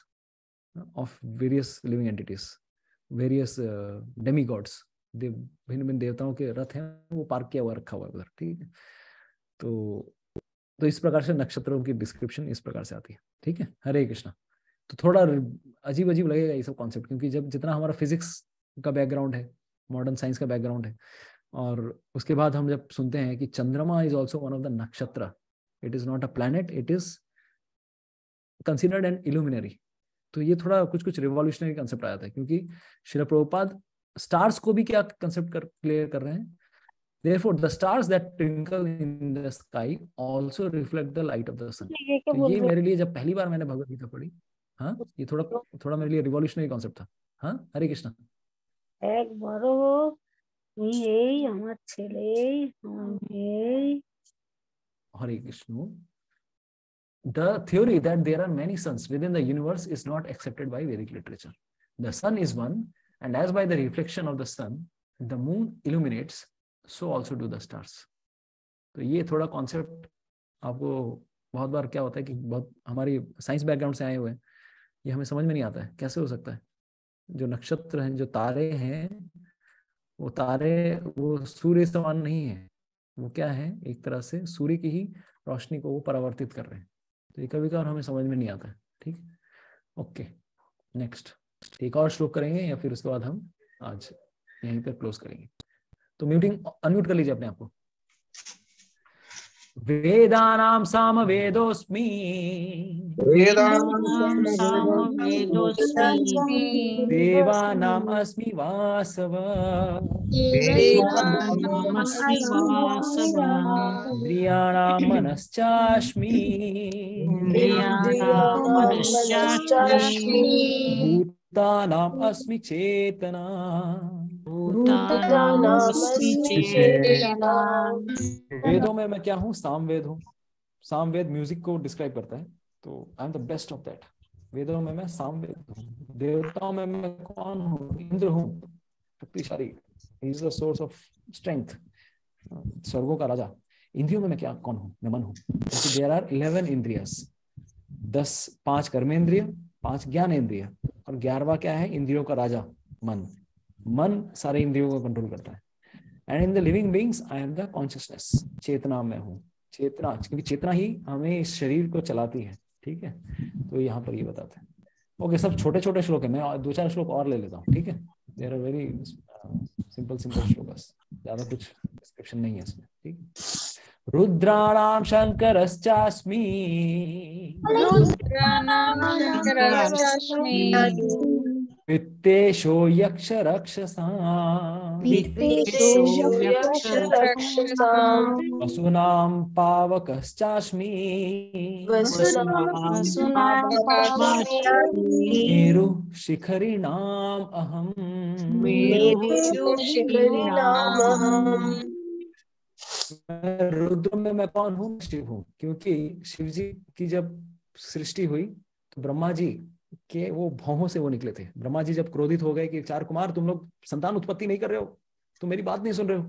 of various living entities, various demigods. भिन्न भिन्न देवताओं के रथ हैं, वो पार्क किया हुआ रखा हुआ है उधर। ठीक है, तो इस प्रकार से नक्षत्रों की डिस्क्रिप्शन इस प्रकार से आती है। ठीक है, हरे कृष्णा। तो थोड़ा अजीब लगेगा ये सब कॉन्सेप्ट, क्योंकि जब जितना हमारा फिजिक्स का बैकग्राउंड है, मॉडर्न साइंस का बैकग्राउंड है, और उसके बाद हम जब सुनते हैं कि chandrama is also one of the nakshatra, it is not a planet, it is considered an illuminary. तो ये थोड़ा कुछ रिवॉल्यूशनरी कंसेप्ट आया था, क्योंकि श्रील प्रभुपाद स्टार्स को भी क्या कंसेप्ट क्लियर कर रहे हैं, therefore the stars that twinkle in the sky also reflect the light of the sun। तो ये मेरे लिए जब पहली बार मैंने भगवद गीता पढ़ी, हाँ, ये थोड़ा मेरे लिए रिवॉल्यूशनरी कॉन्सेप्ट था। हाँ, हरे कृष्णा। एक बड़ो ये हमार छेले हरे Krishna. The theory that there are many suns within the universe is not accepted by Vedic literature. The sun is one, and as by the reflection of the sun, the moon illuminates, so also do the stars। तो ये थोड़ा concept आपको बहुत बार क्या होता है कि बहुत हमारी साइंस बैकग्राउंड से आए हुए हैं, ये हमें समझ में नहीं आता है कैसे हो सकता है। जो नक्षत्र हैं, जो तारे हैं, वो तारे वो सूर्य समान नहीं है, वो क्या है, एक तरह से सूर्य की ही रोशनी को वो परावर्तित कर रहे हैं। तो ये कभी कभार हमें समझ में नहीं आता है। ठीक, ओके, नेक्स्ट एक और श्लोक करेंगे या फिर उसके बाद हम आज यहीं पर क्लोज करेंगे। तो म्यूटिंग अनम्यूट कर लीजिए अपने आप को। वेदानां सामवेदोऽस्मि, देवानाम् अस्मि वासव, इंद्रियाणां मनश्चास्मि, भूतानाम् अस्मि चेतना। वेदों में मैं क्या हूँ? सामवेद हूँ। सामवेद म्यूजिक को डिस्क्राइब करता है, तो आई am the best of that. वेदों में मैं सामवेद हूँ। देवताओं में मैं कौन हूँ? इंद्र हूँ, शक्तिशाली, he is the source of strength. स्वर्गों का राजा। इंद्रियों में मैं क्या कौन हूँ? मैं मन हूँ। देयर आर 11 इंद्रियस, 5 कर्मेंद्रिय, 5 ज्ञानेंद्रिय, और 11वां क्या है? इंद्रियों का राजा मन। मन सारे इंद्रियों को कंट्रोल करता है। And in the living beings I am the consciousness, चेतना में हूँ। चेतना, क्योंकि चेतना ही हमें इस शरीर को चलाती है, ठीक है। तो यहाँ पर ये बताते हैं। ओके, सब छोटे छोटे श्लोक है, मैं 2-4 श्लोक और ले लेता हूँ, ठीक है। There are very simple shlokas, ज्यादा कुछ डिस्क्रिप्शन नहीं है इसमें, ठीक है। रुद्राणाम शंकरश्चास्मि, वित्तेषो यक्ष रक्षसां, वसुनां पावकश्चास्मि, मेरु शिखरिणाम अहम्। रुद्र में मैं कौन हूँ? शिव हूँ। क्योंकि शिव जी की जब सृष्टि हुई तो ब्रह्मा जी के वो भौहों से वो निकले थे। ब्रह्मा जी जब क्रोधित हो गए कि 4 कुमार तुम लोग संतान उत्पत्ति नहीं कर रहे हो, तुम मेरी बात नहीं सुन रहे हो,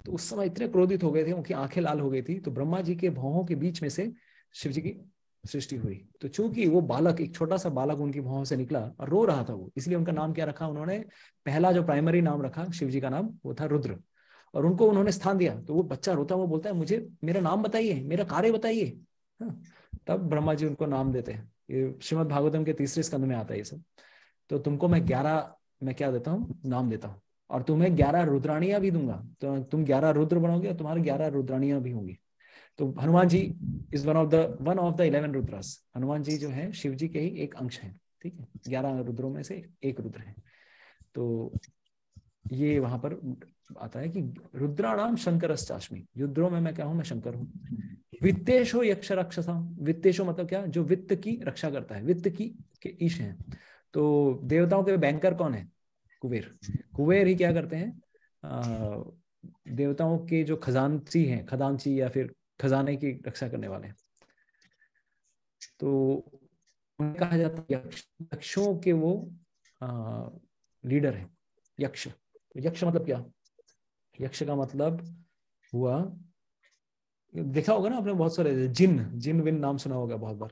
तो उस समय इतने क्रोधित हो गए थे, उनकी आंखें लाल हो गई थी। तो ब्रह्मा जी के भौहों के बीच में से शिव जी की सृष्टि हुई। तो चूंकि वो बालक, एक छोटा सा बालक उनकी भौहों से निकला और रो रहा था वो, इसलिए उनका नाम क्या रखा उन्होंने? पहला जो प्राइमरी नाम रखा शिव जी का नाम, वो था रुद्र। और उनको उन्होंने स्थान दिया। तो वो बच्चा रोता, वो बोलता है मुझे मेरा नाम बताइए, मेरा कार्य बताइए। तब ब्रह्मा जी उनको नाम देते हैं। ये श्रीमद् भागवतम के 3रे स्कंद में आता है ये सब। तो तुमको मैं 11 मैं क्या देता हूँ? नाम देता हूँ। और तुम्हें 11 रुद्राणियां भी दूंगा। तो तुम 11 रुद्र बनोगे और तुम्हारे 11 रुद्राणियां भी होंगी। तो Hanuman ji is one of the 11 Rudras. Hanuman ji जो है शिव जी के ही एक अंश है, ठीक है। 11 रुद्रों में से एक रुद्र है। तो ये वहां पर आता है कि रुद्राणाम शंकरश्चास्मि, रुद्रों में मैं क्या हूं? मैं शंकर हूं। वित्तेशो यक्ष रक्षसां, वित्तेशो मतलब क्या? जो वित्त की रक्षा करता है, वित्त की के ईश हैं। तो देवताओं के बैंकर कौन है? कुबेर। कुबेर ही क्या करते हैं? देवताओं के जो खजांची हैं, खजांची या फिर खजाने की रक्षा करने वाले हैं। तो उन्हें कहा जाता है यक्षों के वो लीडर है यक्ष। यक्ष मतलब क्या? यक्ष का मतलब हुआ, देखा होगा ना आपने बहुत सारे जिन विन नाम सुना होगा बहुत बार।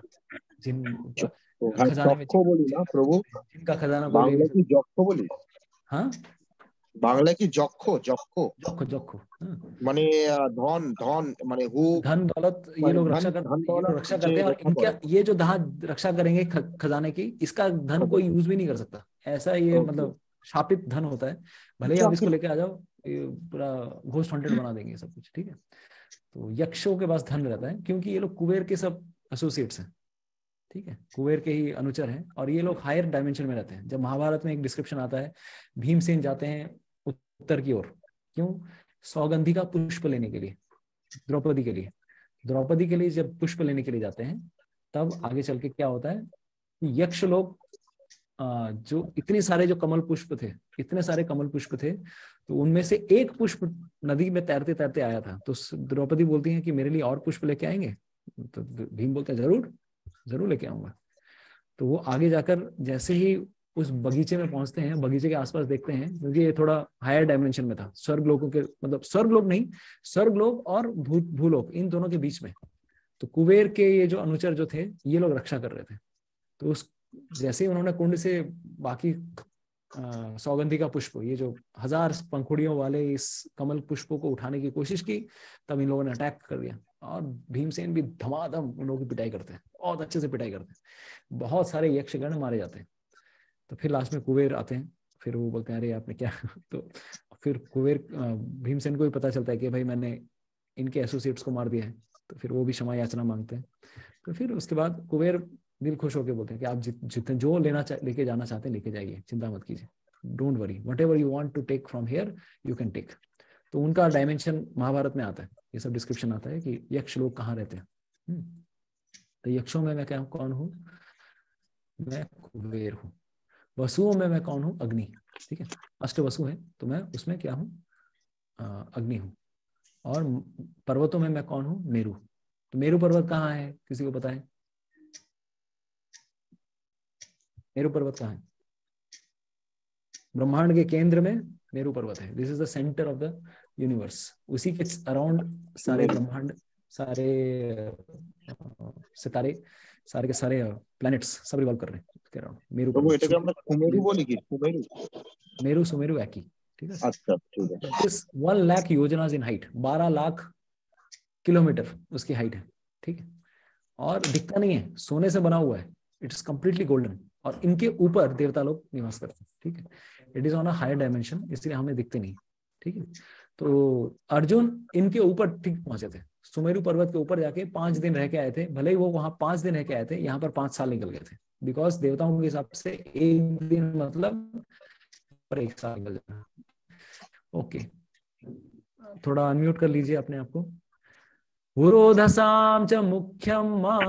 जिन खजाने में बोली ना प्रभु, जिनका खजाना बांग्ला की जक्ष बोली। हाँ, বাংলা কি যক্ষ যক্ষ যক্ষ যক্ষ মানে ধন ধন মানে धन दौलत ये लोग रक्षा करते हैं। और इनका ये जो रक्षा करेंगे खजाने की, इसका धन कोई यूज भी नहीं कर सकता। ऐसा ये मतलब शापित धन होता है। भले ही आप इसको लेके आ जाओ, पूरा घोस्ट हॉन्टेड बना देंगे सब कुछ, ठीक है। तो यक्षों के पास धन रहता है क्योंकि ये लोग कुबेर के सब एसोसिएट्स हैं, ठीक है। कुबेर के ही अनुचर हैं और ये लोग हायर डायमेंशन में रहते हैं। जब महाभारत में एक डिस्क्रिप्शन आता है, भीमसेन जाते हैं उत्तर की ओर, क्यों? सौगंधी का पुष्प लेने के लिए, द्रौपदी के लिए। द्रौपदी के लिए जब पुष्प लेने के लिए जाते हैं, तब आगे चल के क्या होता है? यक्ष लोग जो इतने सारे जो कमल पुष्प थे, इतने सारे कमल पुष्प थे, तो उनमें से एक पुष्प नदी में तैरते तैरते आया था। तो द्रौपदी बोलती है कि मेरे लिए और पुष्प लेके आएंगे? तो भीम बोलता है जरूर जरूर लेके आऊंगा। तो वो आगे जाकर जैसे ही उस बगीचे में पहुंचते हैं, बगीचे के आसपास देखते हैं, क्योंकि ये थोड़ा हायर डायमेंशन में था, स्वर्ग लोगों के, मतलब स्वर्ग लोग नहीं, स्वर्ग लोग और भूलोक, इन दोनों के बीच में। तो कुबेर के ये जो अनुचर जो थे, ये लोग रक्षा कर रहे थे। तो उस जैसे ही उन्होंने कुंड से बाकी सौगंधी का पुष्प, ये जो 1000 पंखुड़ियों वाले इस कमल पुष्पों को उठाने की कोशिश की, तब इन लोगों ने अटैक कर दिया। और भीमसेन भी धमाधम उन लोगों की पिटाई करते हैं, बहुत अच्छे से पिटाई करते हैं। बहुत सारे यक्षगण मारे जाते हैं। तो फिर लास्ट में कुबेर आते हैं, फिर वो बोलते हैं अरे आपने क्या तो फिर कुबेर, भीमसेन को भी पता चलता है कि भाई मैंने इनके एसोसिएट्स को मार दिया है। तो फिर वो भी क्षमा याचना मांगते हैं। तो फिर उसके बाद कुबेर दिल खुश होकर बोलते हैं कि आप जितने जो लेके जाना चाहते हैं लेके जाइए, चिंता मत कीजिए, don't worry, whatever you want to take from here you can take. तो उनका डायमेंशन महाभारत में आता है, ये सब डिस्क्रिप्शन आता है कि यक्ष लोग कहाँ रहते हैं। तो यक्षों में मैं क्या कौन हूँ? मैं कुबेर हूँ। वसुओं में मैं कौन हूँ? अग्नि, ठीक है। 8 वसु है, तो मैं उसमें क्या हूँ? अग्नि हूँ। और पर्वतों में मैं कौन हूँ? मेरु। तो मेरु पर्वत कहाँ है? किसी को पता है? मेरु पर्वत कहाँ है? ब्रह्मांड के केंद्र में मेरु पर्वत है। This is the centre of the universe, उसी के अराउंड सारे ब्रह्मांड, सारे सितारे, सारे के सारे प्लैनेट्स सब रिवॉल्व कर रहे हैं उसके अराउंड। मेरू प्रभु এটাকে আমরা কুমেরু বলি কি? কুমেরু, मेरू सुमेरु एक ही, ठीक है। अच्छा ठीक है। इस 1 लाख योजनास इन हाइट, 12 लाख किलोमीटर उसकी हाइट है, ठीक है। और दिखता नहीं है, सोने से बना हुआ है, इट इज कंप्लीटली गोल्डन, और इनके ऊपर देवता लोग निवास करते हैं, ठीक है। It is on a higher dimension, इसलिए हमें दिखते नहीं, ठीक है। तो अर्जुन इनके ऊपर ठीक पहुंचे थे, सुमेरु पर्वत के ऊपर जाके 5 दिन रह के आए थे। भले ही वो वहां 5 दिन रह के आए थे, यहाँ पर 5 साल निकल गए थे, बिकॉज देवताओं के हिसाब से एक दिन मतलब पर 1 साल निकल जाना। ओके, थोड़ा अनम्यूट कर लीजिए अपने आप को। पुरोधसां च मुख्यं मां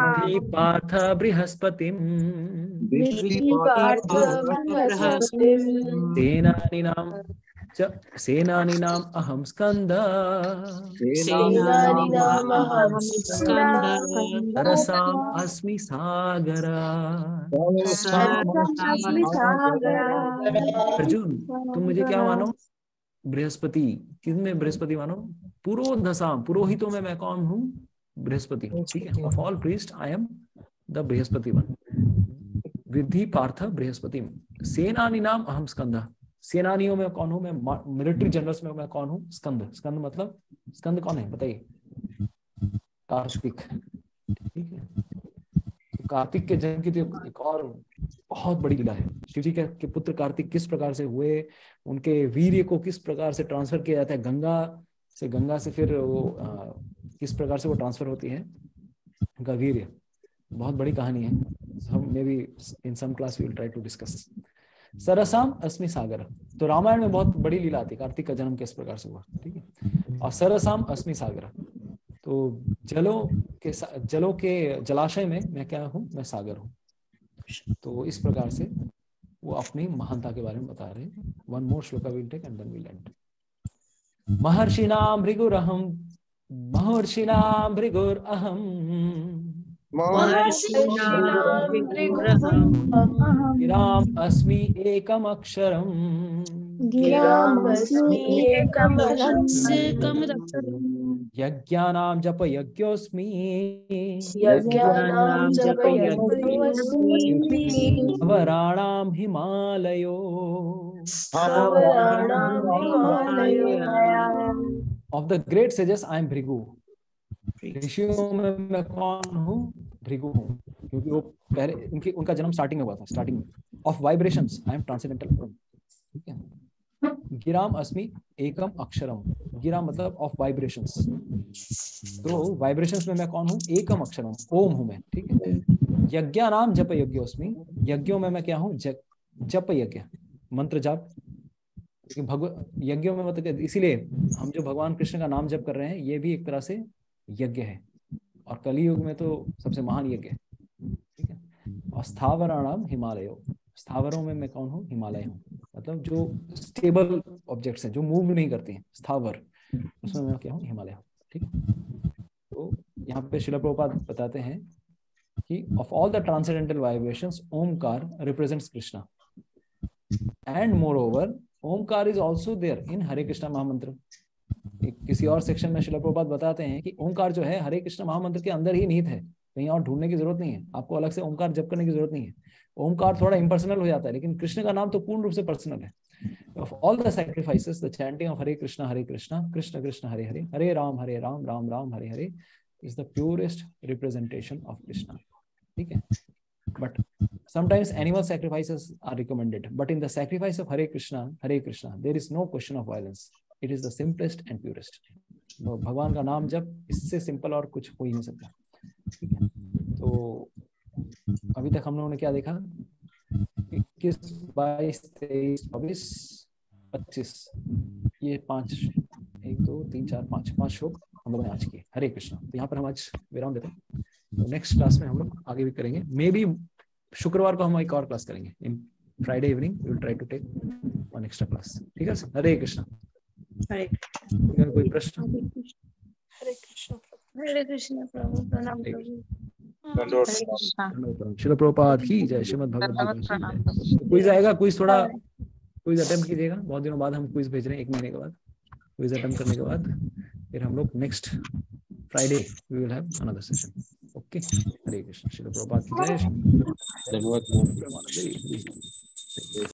विद्धि पार्थ बृहस्पतिं सेनानीनाम् अहं स्कन्दः सरसाम् अस्मि सागरः। अर्जुन तुम मुझे क्या मानो? बृहस्पति। किसमें बृहस्पति मानो? पुरोधसाम, पुरोहितों में मैं कौन हूँ? बृहस्पति हूँ, ठीक है। Of all priest I am the Brihaspati one. विद्धि पार्थ बृहस्पति। सेनानी नाम अहम स्कंद, सेनानियों में कौन हूँ मैं? मिलिट्री जनरल्स में मैं कौन हूँ? स्कंद। स्कंद मतलब, स्कंद कौन है बताइए? कार्तिक, ठीक है। तो कार्तिक के जन्म की तो एक और बहुत बड़ी लीला है। शिव जी के पुत्र कार्तिक किस प्रकार से हुए, उनके वीर्य को किस प्रकार से ट्रांसफर किया जाता है गंगा से फिर वो किस प्रकार से वो ट्रांसफर होती है उनका वीर्य, बहुत बड़ी कहानी है। हम may be in some class we will try to discuss. सरसाम अस्मि सागर, तो रामायण में बहुत बड़ी लीला आती है, कार्तिक का जन्म किस प्रकार से हुआ, ठीक है। और सरसाम अस्मि सागर, तो जलों के जलाशय में मैं क्या हूँ? मैं सागर हूँ। तो इस प्रकार से वो अपनी महानता के बारे में बता रहे हैं। One more shloka will take and then will end. महर्षिणां भृगुरहं, महर्षिणां भृगुरहं, गिराम् अस्मि एकम् अक्षरम्, यज्ञानां जप यज्ञोऽस्मि, स्थावराणां हिमालयो। Of the great sages I am Bhrigu. ऋषियों में मैं कौन हूँ? भृगु हूँ, क्योंकि वो पहले उनका जन्म स्टार्टिंग में हुआ था, स्टार्टिंग में। Of vibrations I am transcendental, ठीक है। गिराम अस्मि एकम अक्षरम, गिरा मतलब ऑफ वाइब्रेशंस, तो वाइब्रेशंस में मैं कौन हूँ? एकम अक्षरम, ओम हूँ मैं, ठीक है। यज्ञानाम जप यज्ञोस्मि, यज्ञों में मैं क्या हूँ? जप यज्ञ, मंत्र जाप। यज्ञों में मतलब, इसीलिए हम जो भगवान कृष्ण का नाम जप कर रहे हैं ये भी एक तरह से यज्ञ है, और कलियुग में तो सबसे महान यज्ञ है, ठीक है। और स्थावराणाम हिमालयो, स्थावरों में मैं कौन हूँ? हिमालय हूँ, मतलब जो स्टेबल ऑब्जेक्ट्स हैं, जो मूव नहीं करते हैं, स्थावर, उसमें मैं क्या हूँ? हिमालय हूँ, ठीक है। तो यहाँ पे श्रील प्रभुपाद बताते हैं कि of all the transcendental vibrations Omkar represents Krishna, and moreover Omkar is also there in Hare Krishna mahamantra. किसी और सेक्शन में श्रील प्रभुपाद बताते हैं कि ओमकार जो है हरे कृष्ण महामंत्र के अंदर ही निहित है, कहीं और ढूंढने की जरूरत नहीं है, आपको अलग से ओमकार जप करने की जरूरत नहीं है। ओमकार थोड़ा इम्पर्सनल हो जाता है, लेकिन कृष्ण का नाम तो पूर्ण रूप से पर्सनल है। Of all the sacrifices the chanting of Hare Krishna Krishna Krishna Hare Hare, Hare Ram Ram Ram Hare Hare is the purest representation of Krishna, ठीक है। But sometimes animal sacrifices are recommended, but in the sacrifice of Hare Krishna, there is no question of violence. It is the simplest and purest. भगवान का नाम जब इससे simple और कुछ हो ही नहीं सकता, ठीक है। तो अभी तक हम लोगों ने क्या देखा? 21, 22, 23, 24, 25, ये 5, 1, 2, 3, 4, 5 श्लोक हम लोगों ने आज किए हरे कृष्ण। तो यहाँ पर हम आज विराम देते हैं। तो नेक्स्ट क्लास में हम लोग आगे भी करेंगे, मे बी शुक्रवार को हम एक और क्लास करेंगे। In Friday evening we will try to take one extra class, ठीक है। हरे कृष्ण। कोई प्रश्न? हरे कृष्ण प्रभु, प्रणाम प्रभु। श्रील प्रभुपाद की जय, श्रीमद् भगवद गीता की जय। क्विज आएगा, क्विज थोड़ा क्विज अटेम्प्ट कीजिएगा, बहुत दिनों बाद हम क्विज भेज रहे हैं, 1 महीने के बाद क्विज अटेम्प्ट करने के बाद फिर हम लोग next Friday we will have another session. Okay, Hare Krishna. Srila Prabhupada की जय।